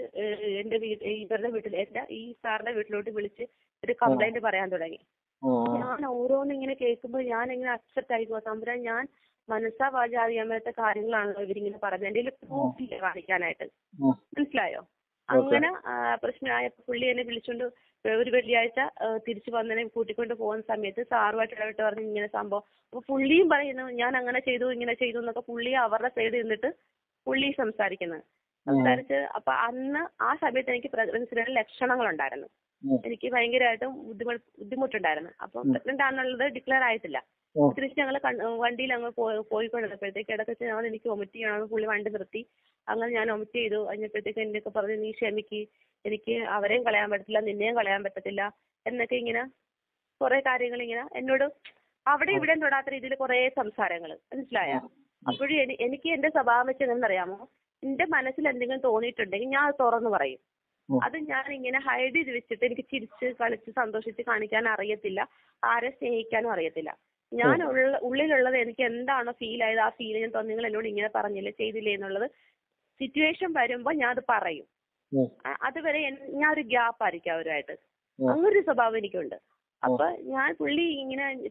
ഇവരുടെ വീട്ടിൽ ഈ സാറിന്റെ വീട്ടിലോട്ട് വിളിച്ച് ഒരു കംപ്ലൈന്റ് പറയാൻ തുടങ്ങി. ഞാൻ ഓരോന്നിങ്ങനെ കേൾക്കുമ്പോൾ ഞാൻ ഇങ്ങനെ അപ്സെറ്റ് ആയിപ്പോ. തമ്പുരാൻ, ഞാൻ മനസ്സാ വാചാ അറിയാൻ മേലാത്ത കാര്യങ്ങളാണല്ലോ ഇവരിങ്ങനെ പറയുന്നത്. എന്റെ പ്രൂഫ് ഇല്ല കാണിക്കാനായിട്ട്. മനസ്സിലായോ? അങ്ങനെ പ്രശ്നമായപ്പോ പുള്ളി എന്നെ വിളിച്ചോണ്ട് ഒരു വെള്ളിയാഴ്ച തിരിച്ചു വന്നതിനെ കൂട്ടിക്കൊണ്ട് പോകുന്ന സമയത്ത് സാറുമായിട്ട് ഇടപെട്ട് പറഞ്ഞു ഇങ്ങനെ സംഭവം. അപ്പൊ പുള്ളിയും പറയുന്നു ഞാൻ അങ്ങനെ ചെയ്തു ഇങ്ങനെ ചെയ്തു എന്നൊക്കെ പുള്ളി അവരുടെ സൈഡ് നിന്നിട്ട് പുള്ളി സംസാരിക്കുന്നത്. സംസാരിച്ച് അപ്പൊ അന്ന് ആ സമയത്ത് എനിക്ക് പ്രഗ്നൻസിയുടെ ലക്ഷണങ്ങളുണ്ടായിരുന്നു. എനിക്ക് ഭയങ്കരമായിട്ടും ബുദ്ധിമുട്ടുണ്ടായിരുന്നു. അപ്പൊ പ്രഗ്നന്റ് ആണെന്നുള്ളത് ഡിക്ലെയർ ആയിട്ടില്ല. തിരിച്ച് ഞങ്ങൾ വണ്ടിയിൽ അങ്ങ് പോയിക്കൊണ്ടിരുന്നപ്പോഴത്തേക്ക് ഇടയ്ക്ക് ഞാൻ എനിക്ക് വൊമിറ്റ് ചെയ്യണമെന്ന് പുള്ളി വണ്ടി നിർത്തി. അങ്ങനെ ഞാൻ വൊമിറ്റ് ചെയ്തു. കഴിഞ്ഞപ്പോഴത്തേക്ക് എന്റെയൊക്കെ പറഞ്ഞു നീ ക്ഷമിക്ക്, എനിക്ക് അവരെയും കളയാൻ പറ്റത്തില്ല നിന്നെയും കളയാൻ പറ്റത്തില്ല എന്നൊക്കെ ഇങ്ങനെ കുറെ കാര്യങ്ങൾ ഇങ്ങനെ എന്നോട് അവിടെ ഇവിടെയും തൊടാത്ത രീതിയിൽ കുറെ സംസാരങ്ങൾ. മനസ്സിലായോ? അപ്പോഴും എനിക്ക് എന്റെ സ്വഭാവം വെച്ച് എന്താണെന്നറിയാമോ, എന്റെ മനസ്സിൽ എന്തെങ്കിലും തോന്നിയിട്ടുണ്ടെങ്കിൽ ഞാൻ അത് തുറന്നു പറയും. അത് ഞാൻ ഇങ്ങനെ ഹൈഡ് ചെയ്ത് വെച്ചിട്ട് എനിക്ക് ചിരിച്ച് കളിച്ച് സന്തോഷിച്ച് കാണിക്കാൻ അറിയത്തില്ല. ആരെ സ്നേഹിക്കാനും അറിയത്തില്ല. ഞാൻ ഉള്ളിലുള്ളത് എനിക്ക് എന്താണോ ഫീൽ ആയത് ആ ഫീൽ ഞാൻ നിങ്ങൾ എന്നോട് ഇങ്ങനെ പറഞ്ഞില്ലേ ചെയ്തില്ലേ എന്നുള്ളത് സിറ്റുവേഷൻ വരുമ്പോ ഞാൻ അത് പറയും. അതുവരെ ഞാൻ ഒരു ഗ്യാപ്പ് ആയിരിക്കും അവരുമായിട്ട്. അങ്ങനൊരു സ്വഭാവം എനിക്കുണ്ട്. അപ്പൊ ഞാൻ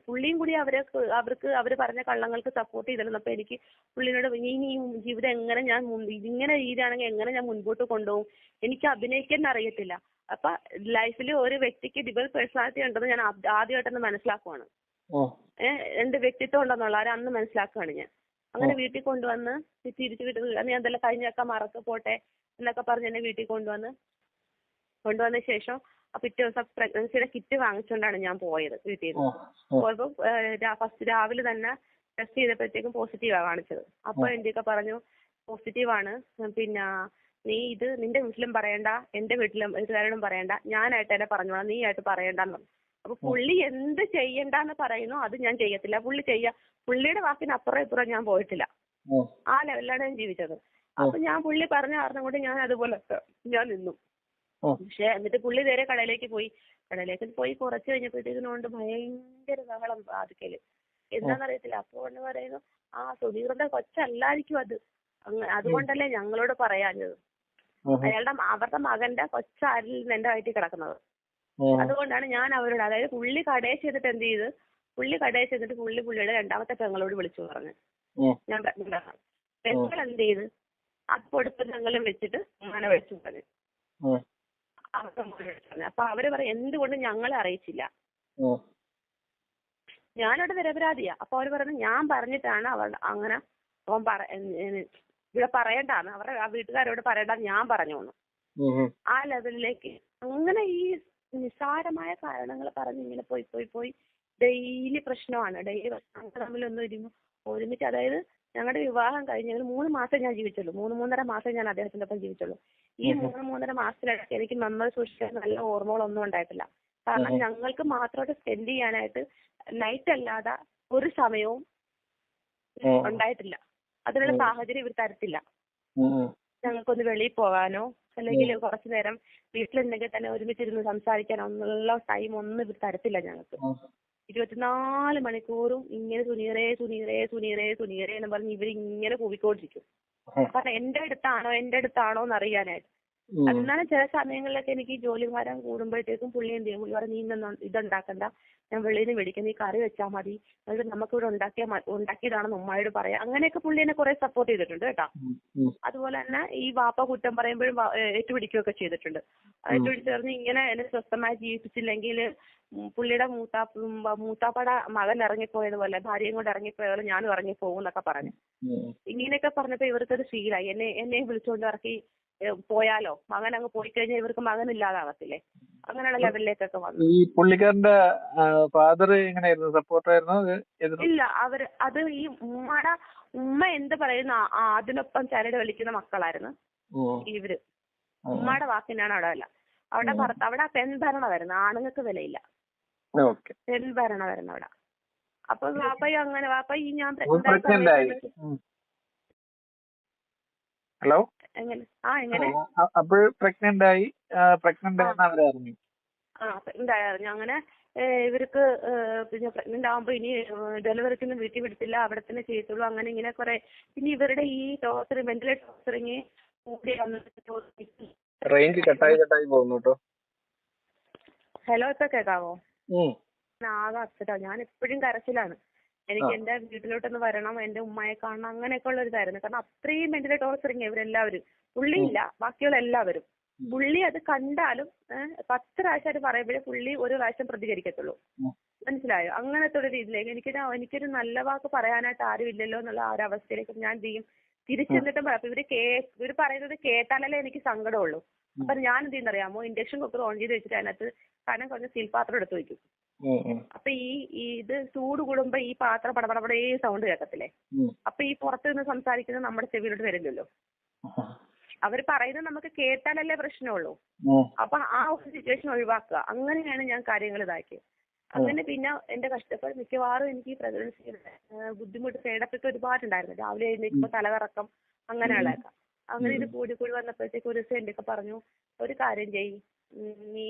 പുള്ളിയും കൂടി അവര് പറഞ്ഞ കള്ളങ്ങൾക്ക് സപ്പോർട്ട് ചെയ്തിരുന്നപ്പോ എനിക്ക് പുള്ളിനോട് ഇനി ഈ ജീവിതം എങ്ങനെ ഞാൻ ഇങ്ങനെ രീതിയാണെങ്കിൽ എങ്ങനെ ഞാൻ മുൻപോട്ട് കൊണ്ടുപോകും, എനിക്ക് അഭിനയിക്കാൻ അറിയത്തില്ല. അപ്പൊ ലൈഫിൽ ഒരു വ്യക്തിക്ക് ഡിവൽ പേഴ്സണാലിറ്റി ഉണ്ടെന്ന് ഞാൻ ആദ്യമായിട്ടൊന്ന് മനസ്സിലാക്കുവാണ്. എന്റെ വ്യക്തിത്വം ഉണ്ടെന്നുള്ള അന്ന് മനസ്സിലാക്കുകയാണ് ഞാൻ. അങ്ങനെ വീട്ടിൽ കൊണ്ടുവന്ന് തിരിച്ചു വീട്ടിൽ ഞാൻ എന്തെല്ലാം കഴിഞ്ഞൊക്കെ മറക്ക് പോട്ടെ എന്നൊക്കെ പറഞ്ഞ് എന്നെ വീട്ടിൽ കൊണ്ടുവന്ന ശേഷം പിറ്റേ ദിവസം പ്രഗ്നൻസിയുടെ കിറ്റ് വാങ്ങിച്ചുകൊണ്ടാണ് ഞാൻ പോയത് വീട്ടിൽ നിന്ന്. പോയപ്പോ ഫസ്റ്റ് രാവിലെ തന്നെ ടെസ്റ്റ് ചെയ്തപ്പോഴത്തേക്കും പോസിറ്റീവാണ് കാണിച്ചത്. അപ്പൊ എന്റെയൊക്കെ പറഞ്ഞു പോസിറ്റീവാണ്, പിന്നെ നീ ഇത് നിന്റെ വീട്ടിലും പറയണ്ട എന്റെ വീട്ടുകാരോടും പറയണ്ട, ഞാനായിട്ട് എന്നെ പറഞ്ഞോളാം, നീ ആയിട്ട് പറയണ്ടെന്ന്. അപ്പൊ പുള്ളി എന്ത് ചെയ്യണ്ടെന്ന് പറയുന്നോ അത് ഞാൻ ചെയ്യത്തില്ല. പുള്ളിയുടെ വാക്കിനപ്പുറം ഇപ്പുറം ഞാൻ പോയിട്ടില്ല. ആ ലെവലിലാണ് ഞാൻ ജീവിച്ചത്. അപ്പൊ ഞാൻ പുള്ളി പറഞ്ഞ കാരണം കൊണ്ട് ഞാൻ അതുപോലെ ഞാൻ നിന്നു. പക്ഷെ എന്നിട്ട് പുള്ളി നേരെ കടയിലേക്ക് പോയി കുറച്ച് കഴിഞ്ഞപ്പോഴത്തേക്കിനോണ്ട് ഭയങ്കര ബഹളം വാതിക്കല്. എന്താണെന്നറിയത്തില്ല. അപ്പോൾ പറയുന്നു സുധീറിന്റെ കൊച്ചല്ലായിരിക്കും അത്, അതുകൊണ്ടല്ലേ ഞങ്ങളോട് പറയാഞ്ഞത്. അവരുടെ മകന്റെ കൊച്ചാരിൽ നിന്ന് എന്റെ വയറ്റിൽ കിടക്കുന്നത്. അതുകൊണ്ടാണ് ഞാൻ അവരോട്, അതായത് പുള്ളി കടയിൽ ചെയ്തിട്ട് എന്ത് ചെയ്ത്, പുള്ളിയുടെ രണ്ടാമത്തെ പെങ്ങളോട് വിളിച്ചു പറഞ്ഞു ഞാൻ പ്രഗ്നന്റാണ്. പെങ്ങൾ എന്ത് ചെയ്ത് അപ്പൊടുത്ത പെങ്ങളും വെച്ചിട്ട് അങ്ങനെ വിളിച്ചു പറഞ്ഞു. അപ്പൊ അവര് പറയും എന്തുകൊണ്ട് ഞങ്ങളെ അറിയിച്ചില്ല. ഞാനവിടെ നിരപരാധിയാ. അപ്പൊ അവര് പറയുന്നത് ഞാൻ പറഞ്ഞിട്ടാണ് അങ്ങനെ ഇവിടെ പറയണ്ടാന്ന്, അവരുടെ ആ വീട്ടുകാരോട് പറയണ്ടെന്ന് ഞാൻ പറഞ്ഞോന്നു. ആ ലെവലിലേക്ക് അങ്ങനെ ഈ നിസ്സാരമായ കാരണങ്ങൾ പറഞ്ഞ് ഇങ്ങനെ പോയി ഡെയിലി പ്രശ്നമാണ്. ഞങ്ങൾ തമ്മിലൊന്നും ഒരുമിച്ച്, അതായത് ഞങ്ങളുടെ വിവാഹം കഴിഞ്ഞ 3 മാസം ഞാൻ ജീവിച്ചുള്ളൂ. 3-3.5 മാസം ഞാൻ അദ്ദേഹത്തിന്റെ ഒപ്പം ജീവിച്ചുള്ളൂ. ഈ 3-3.5 മാസത്തിലിടയ്ക്ക് എനിക്ക് മെമ്മറി സൂക്ഷിക്കാൻ നല്ല ഓർമ്മകളൊന്നും ഉണ്ടായിട്ടില്ല. കാരണം ഞങ്ങൾക്ക് മാത്രമായിട്ട് സ്പെൻഡ് ചെയ്യാനായിട്ട് നൈറ്റ് അല്ലാതെ ഒരു സമയവും ഉണ്ടായിട്ടില്ല. അതിനുള്ള സാഹചര്യം ഇവർ തരത്തില്ല. ഞങ്ങൾക്കൊന്ന് വെളിയിൽ പോകാനോ അല്ലെങ്കിൽ കുറച്ചു നേരം വീട്ടിലുണ്ടെങ്കിൽ തന്നെ ഒരുമിച്ചിരുന്ന് സംസാരിക്കാനോ ഒന്നുള്ള ടൈം ഒന്നും ഇവർ തരത്തില്ല ഞങ്ങൾക്ക്. 24 മണിക്കൂറും ഇങ്ങനെ സുനീറേ എന്ന് പറഞ്ഞ് ഇവരിങ്ങനെ കൂവിക്കൊണ്ടിരിക്കും. കാരണം എന്റെ അടുത്താണോ എന്നറിയാനായിട്ട്. എന്നാലും ചില സമയങ്ങളിലൊക്കെ എനിക്ക് ജോലി ഭാരം കൂടുമ്പോഴത്തേക്കും പുള്ളി എന്ത് ചെയ്യും, പുള്ളി പറഞ്ഞ് നീ ഇതുണ്ടാക്കണ്ട, ഞാൻ വെളിയിൽ നിന്ന് മേടിക്കാം, നീ കറി വെച്ചാൽ മതി, എന്നിട്ട് നമുക്കിവിടെ ഉണ്ടാക്കിയതാണെന്ന് ഉമ്മായോട് പറയാം. അങ്ങനെയൊക്കെ പുള്ളി എന്നെ കുറെ സപ്പോർട്ട് ചെയ്തിട്ടുണ്ട് കേട്ടോ. അതുപോലെ തന്നെ ഈ വാപ്പ കുറ്റം പറയുമ്പോഴും ഏറ്റുപിടിക്കുകയൊക്കെ ചെയ്തിട്ടുണ്ട്. ഏറ്റുപിടിച്ച് പറഞ്ഞ് ഇങ്ങനെ എന്നെ സ്വസ്ഥമായി ജീവിപ്പിച്ചില്ലെങ്കിൽ പുള്ളിയുടെ മൂത്താപ്പയുടെ മകൻ ഇറങ്ങിപ്പോയതുപോലെ ഭാര്യയും കൊണ്ട് ഇറങ്ങിപ്പോയാൽ ഞാനും ഇറങ്ങിപ്പോകും എന്നൊക്കെ പറഞ്ഞു. ഇങ്ങനെയൊക്കെ പറഞ്ഞപ്പോ ഇവർക്കത് ഫീലായി. എന്നെയും വിളിച്ചുകൊണ്ട് ഇറക്കി പോയാലോ, മകൻ അങ്ങ് പോയി കഴിഞ്ഞാൽ ഇവർക്ക് മകൻ ഇല്ലാതാകത്തില്ലേ, അങ്ങനെയുള്ള ലെവലിലേക്കൊക്കെ വന്നു. ഈ പുള്ളിക്കാരന്റെ ഫാദർ എങ്ങനെയായിരുന്നു, സപ്പോർട്ടായിരുന്നോ? ഇല്ല, അത് ഈ ഉമ്മ എന്ത് പറയുന്ന അതിനൊപ്പം ചരട് വലിക്കുന്ന മക്കളായിരുന്നു ഇവര്. ഉമ്മയുടെ വാക്കിനാണ് അവിടെ പെൺഭരണം വരുന്നത്, ആണുങ്ങൾക്ക് വിലയില്ല, പെൺഭരണം വരുന്ന അവിടെ. അപ്പൊ വാപ്പ ഈ ഞാൻ ഹലോ എങ്ങനെ അപ്പോൾ പ്രഗ്നന്റ് ആയി അവരറിഞ്ഞു. ഉണ്ടായിരുന്നു. അങ്ങനെ ഇവർക്ക് പിന്നെ പ്രഗ്നന്റ് ആകുമ്പോ ഇനി ഡെലിവറിക്കൊന്നും വീട്ടിൽ വിടത്തില്ല, അവിടെ തന്നെ ചെയ്യത്തുള്ളൂ, അങ്ങനെ ഇങ്ങനെ കുറെ. പിന്നെ ഇവരുടെ ഈ മെന്റൽ ടോർച്ചറിങ് കൂടി റേഞ്ച് കട്ടായി പോകുന്നു കേട്ടോ. ഹലോ, ഇപ്പൊ കേൾക്കാവോ? ആകെ അപ്സെറ്റാ, ഞാൻ എപ്പോഴും കരച്ചിലാണ്. എനിക്ക് എന്റെ വീട്ടിലോട്ടൊന്ന് വരണം, എന്റെ ഉമ്മയെ കാണണം, അങ്ങനെയൊക്കെ ഉള്ള ഒരു ഇതായിരുന്നു. കാരണം അത്രയും മെന്റലി ടോർച്ചറിങ് ഇവരെല്ലാവരും. പുള്ളിയില്ല, ബാക്കിയുള്ള എല്ലാവരും. പുള്ളി അത് കണ്ടാലും 10 പ്രാവശ്യം അത് പറയുമ്പോഴേ പുള്ളി ഒരു പ്രാവശ്യം പ്രതികരിക്കത്തുള്ളൂ. മനസ്സിലായോ? അങ്ങനത്തെ ഒരു രീതിയിലേക്ക് എനിക്കൊരു നല്ല വാക്ക് പറയാനായിട്ട് ആരും ഇല്ലല്ലോ എന്നുള്ള ആ ഒരു അവസ്ഥയിലേക്ക് ഞാൻ എന്ത് ചെയ്യും, തിരിച്ചെന്നിട്ടും അപ്പൊ ഇവര് പറയുന്നത് കേട്ടാലല്ലേ എനിക്ക് സങ്കടമുള്ളൂ. അപ്പൊ ഞാൻ എന്ത് ചെയ്യുന്നറിയാമോ, ഇൻഡക്ഷൻ കുക്കർ ഓൺ ചെയ്ത് വെച്ചിട്ട് അതിനകത്ത് കനം കുറഞ്ഞ സ്റ്റീൽ പാത്രം എടുത്ത് വെക്കും. അപ്പൊ ഇത് ചൂട് കൂടുമ്പോ ഈ പാത്രം പടപടപടേ സൗണ്ട് കേൾക്കത്തില്ലേ? അപ്പൊ ഈ പുറത്ത് നിന്ന് സംസാരിക്കുന്നത് നമ്മുടെ ചെവിയിലോട്ട് വരില്ലല്ലോ. അവർ പറയുന്നത് നമുക്ക് കേട്ടാലല്ലേ പ്രശ്നമുള്ളൂ. അപ്പൊ ആ ഒരു സിറ്റുവേഷൻ ഒഴിവാക്കുക. അങ്ങനെയാണ് ഞാൻ കാര്യങ്ങൾ ഇതാക്കിയത്. അങ്ങനെ പിന്നെ എന്റെ കഷ്ടപ്പാട് മിക്കവാറും എനിക്ക് ഈ പ്രഗ്നൻസിയുടെ ബുദ്ധിമുട്ട് സൈഡ് എഫക്ട് ഒരുപാടുണ്ടായിരുന്നു. രാവിലെ എഴുന്നേൽക്കുമ്പോൾ തലകറക്കം അങ്ങനെയുള്ളതൊക്കെ. അങ്ങനെ ഇത് കൂടി വന്നപ്പോഴത്തേക്ക് ഒരു ദിവസം എന്റെയൊക്കെ പറഞ്ഞു, ഒരു കാര്യം ചെയ്യ്, നീ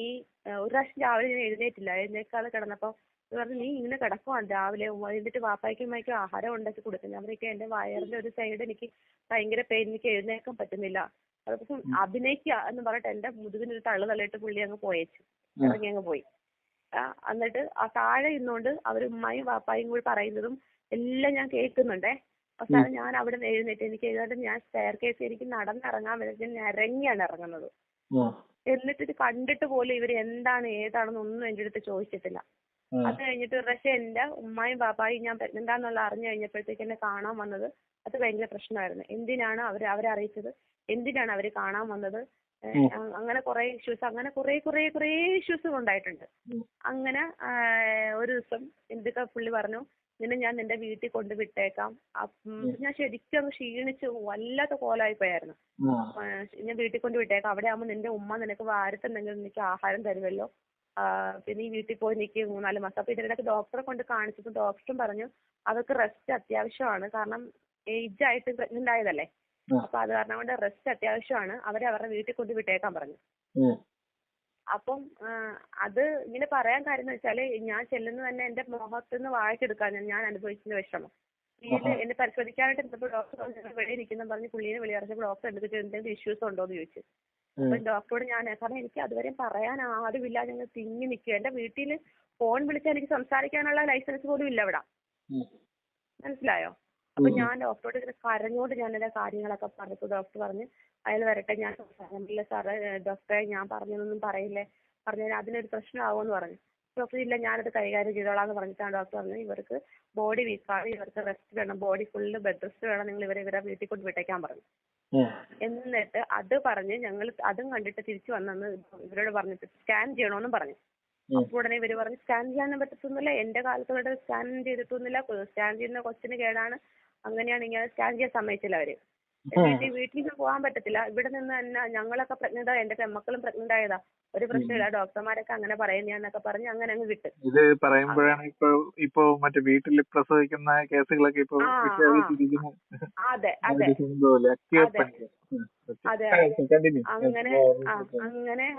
ഒരു പ്രാവശ്യം രാവിലെ ഞാൻ എഴുന്നേൽക്കാതെ കിടന്നപ്പോ പറഞ്ഞു, നീ ഇങ്ങനെ കിടക്കുവാണ് രാവിലെ എന്നിട്ട് വാപ്പായ്ക്കും ഉമ്മയ്ക്കും ആഹാരം ഉണ്ടാക്കി കൊടുക്കും. അവരൊക്കെ എന്റെ വയറിന്റെ ഒരു സൈഡ് എനിക്ക് ഭയങ്കര പെയിൻ, എനിക്ക് എഴുന്നേൽക്കാൻ പറ്റുന്നില്ല. അതിപ്പം അഭിനയിക്കുക എന്ന് പറഞ്ഞിട്ട് എന്റെ മുതുകിനൊരു തള്ളു തള്ളിയിട്ട് പുള്ളി അങ്ങ് പോയേച്ചു, ഇറങ്ങി അങ്ങ് പോയി. എന്നിട്ട് ആ താഴെ ഇന്നുകൊണ്ട് അവർ ഉമ്മയും വാപ്പായും കൂടി പറയുന്നതും എല്ലാം ഞാൻ കേൾക്കുന്നുണ്ടേ. അവസാനം ഞാൻ അവിടെ നിന്ന് എഴുന്നേറ്റ് എനിക്ക് എഴുതാണ്ട് ഞാൻ സ്റ്റെയർ കേസ് എനിക്ക് നടന്നിറങ്ങാൻ വേണ്ടി ഇറങ്ങിയാണ് ഇറങ്ങുന്നത്. എന്നിട്ട് ഇത് കണ്ടിട്ട് പോലും ഇവർ എന്താണ് ഏതാണെന്നൊന്നും എന്റെ അടുത്ത് ചോദിച്ചിട്ടില്ല. അത് കഴിഞ്ഞിട്ട് ഒരു പ്രാവശ്യം എന്റെ ഉമ്മയും പാപ്പായും ഞാൻ പ്രഗ്നന്റാന്നുള്ള അറിഞ്ഞു കഴിഞ്ഞപ്പോഴത്തേക്ക് എന്നെ കാണാൻ വന്നത്. അത് ഭയങ്കര പ്രശ്നമായിരുന്നു. എന്തിനാണ് അവരെ അറിയിച്ചത്, എന്തിനാണ് അവര് കാണാൻ വന്നത്, അങ്ങനെ കുറെ ഇഷ്യൂസ്, അങ്ങനെ കുറെ ഇഷ്യൂസ് ഉണ്ടായിട്ടുണ്ട്. അങ്ങനെ ഒരു ദിവസം എന്തൊക്കെ പുള്ളി പറഞ്ഞു, നിന്നെ ഞാൻ നിന്റെ വീട്ടിൽ കൊണ്ട് വിട്ടേക്കാം. ഞാൻ ശരിക്കും അങ്ങ് ക്ഷീണിച്ച് വല്ലാത്ത കോലമായി പോയായിരുന്നു. ഞാൻ വീട്ടിൽ കൊണ്ട് വിട്ടേക്കാം, അവിടെ ആകുമ്പോൾ നിന്റെ ഉമ്മ നിനക്ക് വാരത്തുണ്ടെങ്കിൽ നിനക്ക് ആഹാരം തരുമല്ലോ, പിന്നെ ഈ വീട്ടിൽ പോയി നിൽക്ക് 3-4 മാസം. അപ്പൊ ഇതിനിടയ്ക്ക് ഡോക്ടറെ കൊണ്ട് കാണിച്ചപ്പോൾ ഡോക്ടറും പറഞ്ഞു അതൊക്കെ റെസ്റ്റ് അത്യാവശ്യമാണ്, കാരണം ഏജ് ആയിട്ട് പ്രഗ്നന്റ് ആയതല്ലേ. അപ്പൊ അത് കാരണം കൊണ്ട് റെസ്റ്റ് അത്യാവശ്യമാണ്, അവരുടെ വീട്ടിൽ കൊണ്ട് വിട്ടേക്കാൻ പറഞ്ഞു. അപ്പം അത് ഇങ്ങനെ പറയാൻ കാര്യം എന്ന് വെച്ചാല് ഞാൻ ചെല്ലുന്നത് തന്നെ എന്റെ മുഖത്തുനിന്ന് വായിച്ചെടുക്കാൻ ഞാൻ അനുഭവിക്കുന്ന വിഷമം. എന്നെ പരിശോധിക്കാനായിട്ട് ഇരുന്നപ്പോൾ ഡോക്ടർ വെളിയിൽ ഇരിക്കുന്ന പറഞ്ഞ് പുള്ളിയെ വെളിയിറച്ചപ്പോൾ ഡോക്ടർ എന്തെങ്കിലും ഇഷ്യൂസ് ഉണ്ടോ എന്ന് ചോദിച്ചു. അപ്പൊ ഡോക്ടറോട് കാരണം എനിക്ക് അതുവരെ പറയാൻ ആരുമില്ല, ഞങ്ങൾ തിങ്ങി നിൽക്കുക. എന്റെ വീട്ടിൽ ഫോൺ വിളിച്ചാൽ എനിക്ക് സംസാരിക്കാനുള്ള ലൈസൻസ് പോലും ഇല്ല ഇവിടെ. മനസ്സിലായോ? അപ്പൊ ഞാൻ ഡോക്ടറോട് ഇങ്ങനെ കരഞ്ഞോണ്ട് ഞാൻ എന്റെ കാര്യങ്ങളൊക്കെ പറഞ്ഞു. ഡോക്ടർ പറഞ്ഞു അയാൾ വരട്ടെ, ഞാൻ സംസാരിക്കില്ല സാറേ, ഡോക്ടറെ ഞാൻ പറഞ്ഞതൊന്നും പറയില്ലേ, പറഞ്ഞാൽ അതിനൊരു പ്രശ്നമാവുമെന്ന് പറഞ്ഞു. ഡോക്ടർ ഇല്ല, ഞാനത് കൈകാര്യം ചെയ്തോളാം എന്ന് പറഞ്ഞിട്ടാണ് ഡോക്ടർ പറഞ്ഞു ഇവർക്ക് ബോഡി വീക്കാണ്, ഇവർക്ക് റെസ്റ്റ് വേണം, ബോഡി ഫുള്ള് ബെഡ് റെസ്റ്റ് വേണം, നിങ്ങൾ ഇവരെ വീട്ടിൽ കൊണ്ട് വിട്ടേക്കാൻ പറഞ്ഞു. എന്നിട്ട് അത് പറഞ്ഞ് ഞങ്ങൾ അതും കണ്ടിട്ട് തിരിച്ചു വന്നെന്ന് ഇവരോട് പറഞ്ഞിട്ട് സ്കാൻ ചെയ്യണമെന്നും പറഞ്ഞു. അപ്പോൾ ഉടനെ ഇവര് പറഞ്ഞു സ്കാൻ ചെയ്യാൻ പറ്റത്തൊന്നുമില്ല, എന്റെ കാലത്തോടെ സ്കാൻ ചെയ്തിട്ടൊന്നുമില്ല, സ്കാൻ ചെയ്യുന്ന കൊച്ചിന് കേടാണ്, അങ്ങനെയാണ് ഇങ്ങനെ സ്കാൻ ചെയ്യാൻ സമ്മതിച്ചില്ല അവര്. വീട്ടിൽ നിന്ന് പോകാൻ പറ്റത്തില്ല, ഇവിടെ നിന്ന് തന്നെ ഞങ്ങളൊക്കെ പ്രഗ്നന്റ് ആയ, എന്റെ പെമ്മക്കളും പ്രഗ്നന്റ് ആയതാ, ഒരു പ്രശ്നമില്ല, ഡോക്ടർമാരൊക്കെ അങ്ങനെ പറയുന്നതൊക്കെ പറഞ്ഞ് അങ്ങനെ അങ്ങ് വിട്ട്. ഇത് പറയുമ്പോഴാണ് ഇപ്പൊ മറ്റേ വീട്ടിൽ പ്രസവിക്കുന്ന കേസുകളൊക്കെ ഇപ്പൊ അതെ അതെ അതെ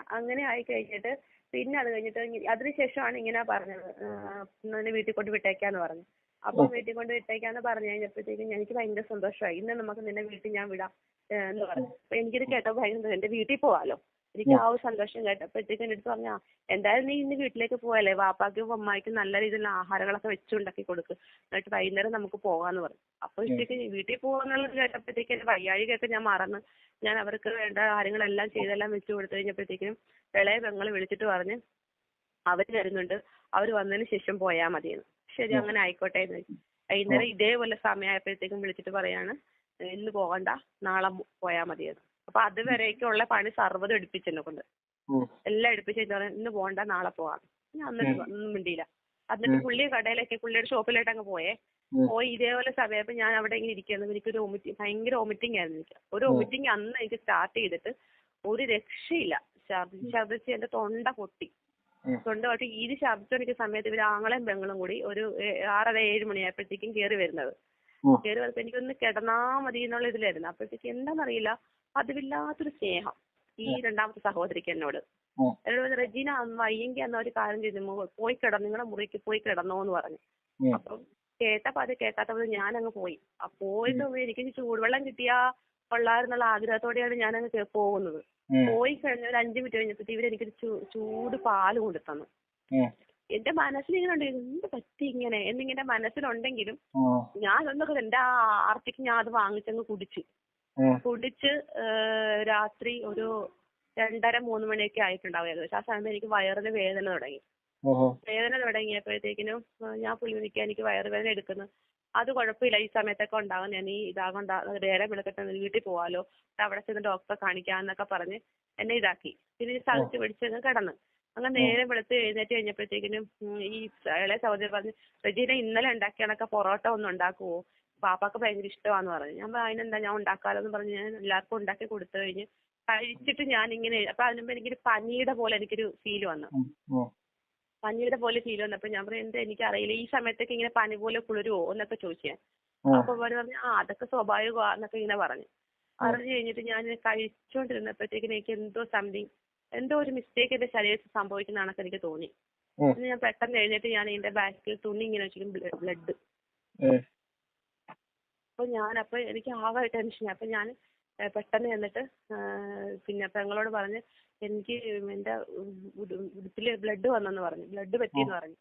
അങ്ങനെ ആയി കഴിഞ്ഞിട്ട് പിന്നെ അത് കഴിഞ്ഞിട്ട് അതിനുശേഷമാണ് ഇങ്ങനെ പറഞ്ഞത് വീട്ടിൽ കൊണ്ട് വിട്ടേക്കാന്ന് പറഞ്ഞു. അപ്പൊ വീട്ടിൽ കൊണ്ട് വിട്ടേക്കാന്ന് പറഞ്ഞു കഴിഞ്ഞപ്പോഴത്തേക്കും എനിക്ക് ഭയങ്കര സന്തോഷമായി. ഇന്ന് നമുക്ക് നിന്നെ വീട്ടിൽ ഞാൻ വിടാം എന്ന് പറഞ്ഞു. അപ്പൊ എനിക്കിത് കേട്ടപ്പോൾ ഭയങ്കര എന്റെ വീട്ടിൽ പോവാലോ, എനിക്ക് ആ ഒരു സന്തോഷം കേട്ടപ്പോഴത്തേക്കും എന്റെ അടുത്ത് പറഞ്ഞാ എന്തായാലും നീ ഇന്ന് വീട്ടിലേക്ക് പോവല്ലേ, വാപ്പാക്കും അമ്മായിക്കും നല്ല രീതിയിലുള്ള ആഹാരങ്ങളൊക്കെ വെച്ചുണ്ടാക്കി കൊടുക്ക്, എന്നിട്ട് വൈകുന്നേരം നമുക്ക് പോകാന്ന് പറഞ്ഞു. അപ്പൊ ഇഷ്ടക്ക് വീട്ടിൽ പോകാന്നുള്ളത് കേട്ടപ്പോഴത്തേക്കും എന്റെ വയ്യാഴികയൊക്കെ ഞാൻ മറന്ന് ഞാൻ അവർക്ക് വേണ്ട കാര്യങ്ങളെല്ലാം ചെയ്തെല്ലാം വെച്ച് കൊടുത്തു കഴിഞ്ഞപ്പോഴത്തേക്കും ഇളയ പെങ്ങൾ വിളിച്ചിട്ട് പറഞ്ഞ് അവര് വരുന്നുണ്ട്, അവര് വന്നതിന് ശേഷം പോയാൽ മതിയെന്ന്. ശരി അങ്ങനെ ആയിക്കോട്ടെ എന്ന് വെച്ചു. വൈകുന്നേരം ഇതേപോലെ സമയമായപ്പോഴത്തേക്കും വിളിച്ചിട്ട് പറയാണ് ഇന്ന് പോകണ്ട, നാളെ പോയാൽ മതിയെന്ന്. അപ്പൊ അതുവരേക്കുള്ള പണി സർവ്വതും എടുപ്പിച്ചെന്നെ കൊണ്ട് എല്ലാം എടുപ്പിച്ചു. ഇന്ന് പോകണ്ട, നാളെ പോവാം. ഞാൻ എന്നിട്ട് ഒന്നും മിണ്ടിയില്ല. എന്നിട്ട് പുള്ളിയുടെ ഷോപ്പിലോട്ട് അങ്ങ് പോയി ഇതേപോലെ സമയത്ത് ഞാൻ അവിടെ ഇങ്ങനെ ഇരിക്കുന്നു. എനിക്കൊരു ഭയങ്കര വോമിറ്റിംഗ് ആയിരുന്നു എനിക്ക്. ഒരു വോമിറ്റിംഗ് അന്ന് എനിക്ക് സ്റ്റാർട്ട് ചെയ്തിട്ട് ഒരു രക്ഷയില്ല. ഛർദ്ദിച്ച് എന്റെ തൊണ്ട പൊട്ടി. ഇത് ശബ്ദിച്ചോണ്ടിരിക്കുന്ന സമയത്ത് ഇവര് ആങ്ങളെയും പെങ്ങളും കൂടി ഒരു 6:30-7 മണിയായപ്പോഴത്തേക്കും കയറി വരുന്നത്. കയറി വന്നപ്പോ എനിക്കൊന്ന് കിടന്നാ മതി എന്നുള്ള ഇതിലായിരുന്നു. അപ്പോഴത്തേക്ക് എന്താണെന്നറിയില്ല, പതിവില്ലാത്തൊരു സ്നേഹം ഈ രണ്ടാമത്തെ സഹോദരിക്ക് എന്നോട്. റെജീന വയ്യെങ്കിൽ എന്ന ഒരു കാര്യം ചെയ്തു, പോയി നിങ്ങളുടെ മുറിക്ക് പോയി കിടന്നോ എന്ന് പറഞ്ഞു. അപ്പം കേൾക്കാത്തപ്പോൾ ഞാൻ അങ്ങ് പോയി. പോയിട്ട് എനിക്ക് ചൂടുവെള്ളം കിട്ടിയാ കൊള്ളാമെന്നുള്ള ആഗ്രഹത്തോടെയാണ് ഞാൻ അങ്ങ് പോകുന്നത്. പോയി കഴിഞ്ഞ ഒരു 5 മിനിറ്റ് കഴിഞ്ഞപ്പോഴത്തേക്ക് ഇവരെനിക്കൊരു ചൂട് പാല് കൊണ്ടു തന്നു. എന്റെ മനസ്സിലിങ്ങനെ ഉണ്ട് എന്ത് പറ്റി ഇങ്ങനെ എന്നിങ്ങനെ മനസ്സിലുണ്ടെങ്കിലും ഞാൻ ഒന്നൊക്കെ എന്റെ ആ ആർത്തിക്ക് ഞാൻ അത് വാങ്ങിച്ചങ്ങ് കുടിച്ച് രാത്രി ഒരു 2:30-3 മണിയൊക്കെ ആയിട്ടുണ്ടാവും ഏകദേശം. ആ സമയത്ത് എനിക്ക് വയറിന് വേദന തുടങ്ങി. വേദന തുടങ്ങിയപ്പോഴത്തേക്കിനും ഞാൻ പുള്ളിക്ക് എനിക്ക് വയറുവേദന എടുക്കുന്നു. അത് കുഴപ്പമില്ല, ഈ സമയത്തൊക്കെ ഉണ്ടാകും, ഞാൻ ഈ ഇതാകൊണ്ട നേരെ വിളിക്കട്ടെ, വീട്ടിൽ പോവാലോ, അവിടെ ചെന്ന് ഡോക്ടറെ കാണിക്കാന്നൊക്കെ പറഞ്ഞ് എന്നെ ഇതാക്കി. പിന്നെ സഹിച്ച് പിടിച്ചങ്ങ് കിടന്ന്. അങ്ങനെ നേരെ വെളുത്ത് എഴുന്നേറ്റ് കഴിഞ്ഞപ്പോഴത്തേക്കിനും ഈ ഇളയ സഹോദരി പറഞ്ഞു, റെജീന ഇന്നലെ ഉണ്ടാക്കിയണൊക്കെ പൊറോട്ട ഒന്ന് ഉണ്ടാക്കുവോ, പാപ്പാക്ക് ഭയങ്കര ഇഷ്ടമാന്ന് പറഞ്ഞു. ഞാൻ അതിനെന്താ ഞാൻ ഉണ്ടാക്കാലോന്ന് പറഞ്ഞ് ഞാൻ എല്ലാവർക്കും ഉണ്ടാക്കി കൊടുത്തു കഴിഞ്ഞ് കഴിച്ചിട്ട് ഞാനിങ്ങനെ അപ്പൊ അതിനുമ്പോ എനിക്കൊരു പനിയുടെ പോലെ എനിക്കൊരു ഫീല് വന്നു. പനിയുടെ പോലെ ഫീൽ വന്നപ്പോൾ ഞാൻ പറഞ്ഞു എന്താ എനിക്കറിയില്ല, ഈ സമയത്തൊക്കെ ഇങ്ങനെ പനി പോലെ കുളിരുവോ എന്നൊക്കെ ചോദിച്ചു. അപ്പൊ പറഞ്ഞു അതൊക്കെ സ്വാഭാവികമാന്നൊക്കെ ഇങ്ങനെ പറഞ്ഞു കഴിഞ്ഞിട്ട് ഞാൻ കഴിച്ചോണ്ടിരുന്നപ്പോഴത്തേക്കിനും എനിക്ക് എന്തോ ഒരു മിസ്റ്റേക്ക് എന്റെ ശരീരത്തിൽ സംഭവിക്കുന്നതാണൊക്കെ എനിക്ക് തോന്നി. ഞാൻ പെട്ടെന്ന് എഴുന്നേറ്റ് ഞാൻ ഇതിന്റെ ബാക്കിൽ തുണി ഇങ്ങനെ വെച്ചിട്ടും ബ്ലഡ്. അപ്പൊ എനിക്ക് ആകെ ടെൻഷൻ. അപ്പൊ ഞാൻ പെട്ടെന്ന് ചെന്നിട്ട് പിന്നെ പെങ്ങളോട് പറഞ്ഞ് എനിക്ക് എന്റെ ഉടുപ്പില് ബ്ലഡ് വന്നെന്ന് പറഞ്ഞു, ബ്ലഡ് പറ്റിയെന്ന് പറഞ്ഞു.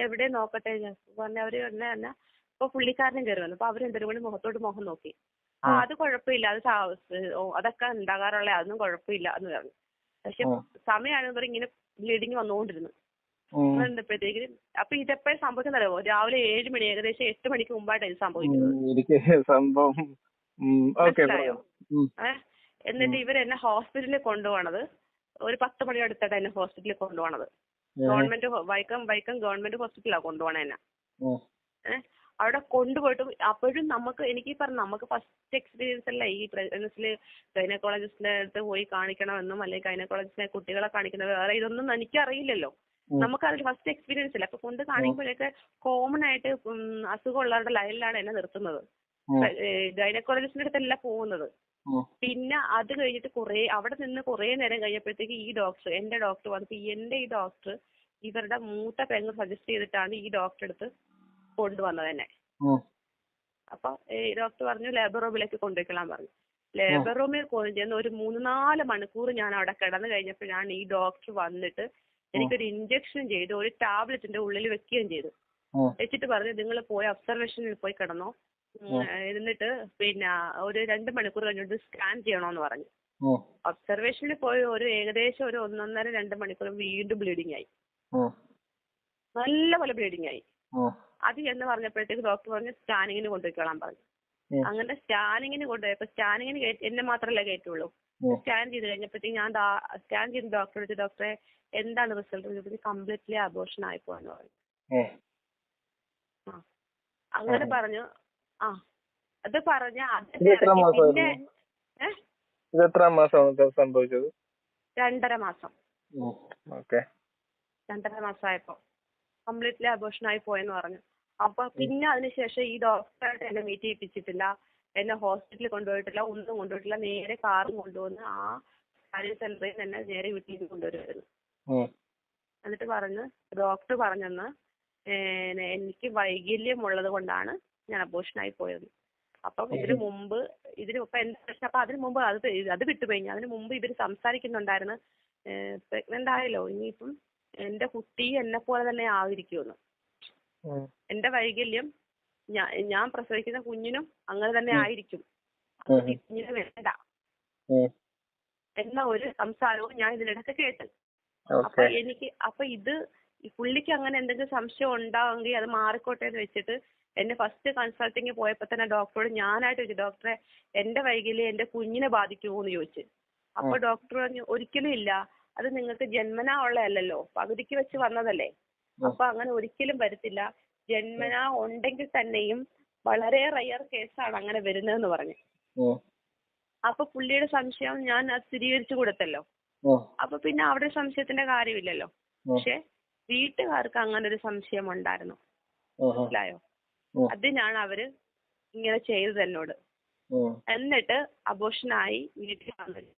എവിടെ നോക്കട്ടെ പറഞ്ഞ അവര് തന്നെ ഇപ്പൊ പുള്ളിക്കാരനും കയറി വന്നു. അപ്പൊ അവരെന്തൊരു കൂടി മുഖത്തോട്ട് മുഖം നോക്കി. അത് കുഴപ്പമില്ല, അതൊക്കെ ഉണ്ടാകാറുള്ള, അതൊന്നും കുഴപ്പമില്ല എന്ന് പറഞ്ഞു. പക്ഷെ സമയമാകുമ്പോൾ ഇങ്ങനെ ബ്ലീഡിങ് വന്നുകൊണ്ടിരുന്നു. പ്പോഴത്തേക്കും അപ്പൊ ഇതെപ്പോഴും സംഭവിക്കുന്നറിയോ, രാവിലെ 7 മണി ഏകദേശം 8 മണിക്ക് മുമ്പായിട്ടാണ് ഇത് സംഭവിക്കുന്നത്. മനസ്സിലായോ? എന്നിട്ട് ഇവരെന്നെ ഹോസ്പിറ്റലിൽ കൊണ്ടുപോകണത് ഒരു 10 മണി അടുത്തായിട്ട് എന്നെ ഹോസ്പിറ്റലിൽ കൊണ്ടുപോകണത്. വൈക്കം ഗവൺമെന്റ് ഹോസ്പിറ്റലാണ് കൊണ്ടുപോകണ എന്നെ. അവിടെ കൊണ്ടുപോയിട്ട് അപ്പോഴും എനിക്ക് നമുക്ക് ഫസ്റ്റ് എക്സ്പീരിയൻസ് അല്ല ഈ പ്രഗ്നൻസില് ഗൈനക്കോളജിസ്റ്റിന്റെ അടുത്ത് പോയി കാണിക്കണമെന്നും അല്ലെങ്കിൽ ഗൈനക്കോളജിസ്റ്റിനെ കുട്ടികളെ കാണിക്കുന്നത് വേറെ ഇതൊന്നും എനിക്കറിയില്ലല്ലോ. നമുക്കതിൽ ഫസ്റ്റ് എക്സ്പീരിയൻസ് ഇല്ല. അപ്പൊ കൊണ്ട് കാണിക്കുമ്പോഴൊക്കെ കോമൺ ആയിട്ട് അസുഖമുള്ളവരുടെ ലൈനിലാണ് എന്നെ നിർത്തുന്നത്. ഗൈനക്കോളജിസ്റ്റിന്റെ അടുത്തല്ല പോകുന്നത്. പിന്നെ അത് കഴിഞ്ഞിട്ട് അവിടെ നിന്ന് കുറെ നേരം കഴിഞ്ഞപ്പോഴത്തേക്ക് എന്റെ ഡോക്ടർ വന്നപ്പോ ഈ ഡോക്ടർ ഇവരുടെ മൂത്ത പെങ്ങൾ സജസ്റ്റ് ചെയ്തിട്ടാണ് ഈ ഡോക്ടറെ അടുത്ത് കൊണ്ടുവന്നത് തന്നെ. അപ്പൊ ഡോക്ടർ പറഞ്ഞു ലേബർ റൂമിലേക്ക് കൊണ്ടുപോയിക്കൊള്ളാൻ പറഞ്ഞു. ലേബർ റൂമിൽ കൊണ്ടുചെന്ന് ഒരു 3-4 മണിക്കൂർ ഞാൻ അവിടെ കിടന്നു കഴിഞ്ഞപ്പോഴാണ് ഈ ഡോക്ടർ വന്നിട്ട് എനിക്കൊരു ഇഞ്ചക്ഷൻ ചെയ്ത് ഒരു ടാബ്ലറ്റിന്റെ ഉള്ളിൽ വെക്കുകയും ചെയ്തു. വെച്ചിട്ട് പറഞ്ഞു നിങ്ങൾ പോയി ഒബ്സർവേഷനിൽ പോയി കിടന്നോ, എന്നിട്ട് പിന്നെ ഒരു 2 മണിക്കൂർ കഴിഞ്ഞിട്ട് സ്കാൻ ചെയ്യണോന്ന് പറഞ്ഞു. ഒബ്സർവേഷനിൽ പോയി ഏകദേശം ഒരു 1.5-2 മണിക്കൂർ വീണ്ടും ബ്ലീഡിങ് ആയി, നല്ലപോലെ ബ്ലീഡിങ് ആയി. അത് എന്ന് പറഞ്ഞപ്പോഴത്തേക്ക് ഡോക്ടർ പറഞ്ഞു സ്കാനിങ്ങിന് കൊണ്ടുപോയിക്കോളാൻ പറഞ്ഞു. അങ്ങനെ സ്കാനിങ്ങിന് കൊണ്ടുപോയപ്പോ സ്കാനിങ്ങിന് എന്നെ മാത്രമല്ലേ കയറ്റുള്ളൂ. സ്കാൻ ചെയ്ത് കഴിഞ്ഞപ്പോഴത്തേക്ക് ഞാൻ സ്കാൻ ചെയ്ത് ഡോക്ടറെ എന്താണ് റിസൾട്ട്, കംപ്ലീറ്റ്ലി അബോർഷൻ ആയിപ്പോയെന്ന് പറഞ്ഞു. അങ്ങനെ പറഞ്ഞു. അത് പറഞ്ഞ പിന്നെ 2.5 മാസം 2.5 മാസമായപ്പോ കംപ്ലീറ്റ്ലി അബോർഷൻ ആയി പോയെന്ന് പറഞ്ഞു. അപ്പൊ പിന്നെ അതിനുശേഷം ഈ ഡോക്ടറായിട്ട് എന്നെ മീറ്റ് ചെയ്യിപ്പിച്ചിട്ടില്ല, എന്നെ ഹോസ്പിറ്റലിൽ കൊണ്ടുപോയിട്ടില്ല, ഒന്നും കൊണ്ടുപോയിട്ടില്ല. നേരെ കാറും കൊണ്ടുവന്ന് ആ കാര്യം സെന്ററിൽ നിന്ന് എന്നെ നേരെ വീട്ടിലേക്ക് കൊണ്ടുവരുമായിരുന്നു. എന്നിട്ട് ഡോക്ടർ പറഞ്ഞെന്ന് എനിക്ക് വൈകല്യം ഉള്ളത് കൊണ്ടാണ് ഞാൻ അബോർഷനായി പോയത്. അപ്പം ഇതിനു മുമ്പ് അത് വിട്ടുപോയി. അതിനു മുമ്പ് ഇവര് സംസാരിക്കുന്നുണ്ടായിരുന്നു പ്രഗ്നന്റ് ആയല്ലോ, ഇനിയിപ്പം എന്റെ കുട്ടി എന്നെ പോലെ തന്നെ ആയിരിക്കുമെന്ന്. എന്റെ വൈകല്യം ഞാൻ പ്രസവിക്കുന്ന കുഞ്ഞിനും അങ്ങനെ തന്നെ ആയിരിക്കും, കുഞ്ഞിന് വേണ്ട എന്ന ഒരു സംസാരവും ഞാൻ ഇതിനിടയ്ക്ക് കേട്ടു. അപ്പൊ ഇത് പുള്ളിക്ക് അങ്ങനെ എന്തെങ്കിലും സംശയം ഉണ്ടാവുമെങ്കിൽ അത് മാറിക്കോട്ടെ എന്ന് വെച്ചിട്ട് എന്നെ ഫസ്റ്റ് കൺസൾട്ടിങ് പോയപ്പോ തന്നെ ഡോക്ടറോട് ഞാനായിട്ട് ചോദിച്ചു, ഡോക്ടറെ എന്റെ വൈകല്യം എന്റെ കുഞ്ഞിനെ ബാധിക്കുമോ എന്ന് ചോദിച്ചു. അപ്പൊ ഡോക്ടർ പറഞ്ഞു ഒരിക്കലും ഇല്ല, അത് നിങ്ങൾക്ക് ജന്മനാ ഉള്ളതല്ലല്ലോ, പകുതിക്ക് വെച്ച് വന്നതല്ലേ, അപ്പൊ അങ്ങനെ ഒരിക്കലും വരത്തില്ല. ജന്മനാ ഉണ്ടെങ്കിൽ തന്നെയും വളരെ റയർ കേസാണ് അങ്ങനെ വരുന്നതെന്ന് പറഞ്ഞു. അപ്പൊ പുള്ളിയുടെ സംശയം ഞാൻ സ്ഥിരീകരിച്ചു കൊടുത്തല്ലോ. അപ്പൊ പിന്നെ അവിടെ സംശയത്തിന്റെ കാര്യമില്ലല്ലോ. പക്ഷെ വീട്ടുകാർക്ക് അങ്ങനെ ഒരു സംശയം ഉണ്ടായിരുന്നു, മനസ്സിലായോ? അതിനാണ് അവര് ഇങ്ങനെ ചെയ്തത് എന്നോട്. എന്നിട്ട് അബോർഷനായി വീട്ടിൽ വന്നത്.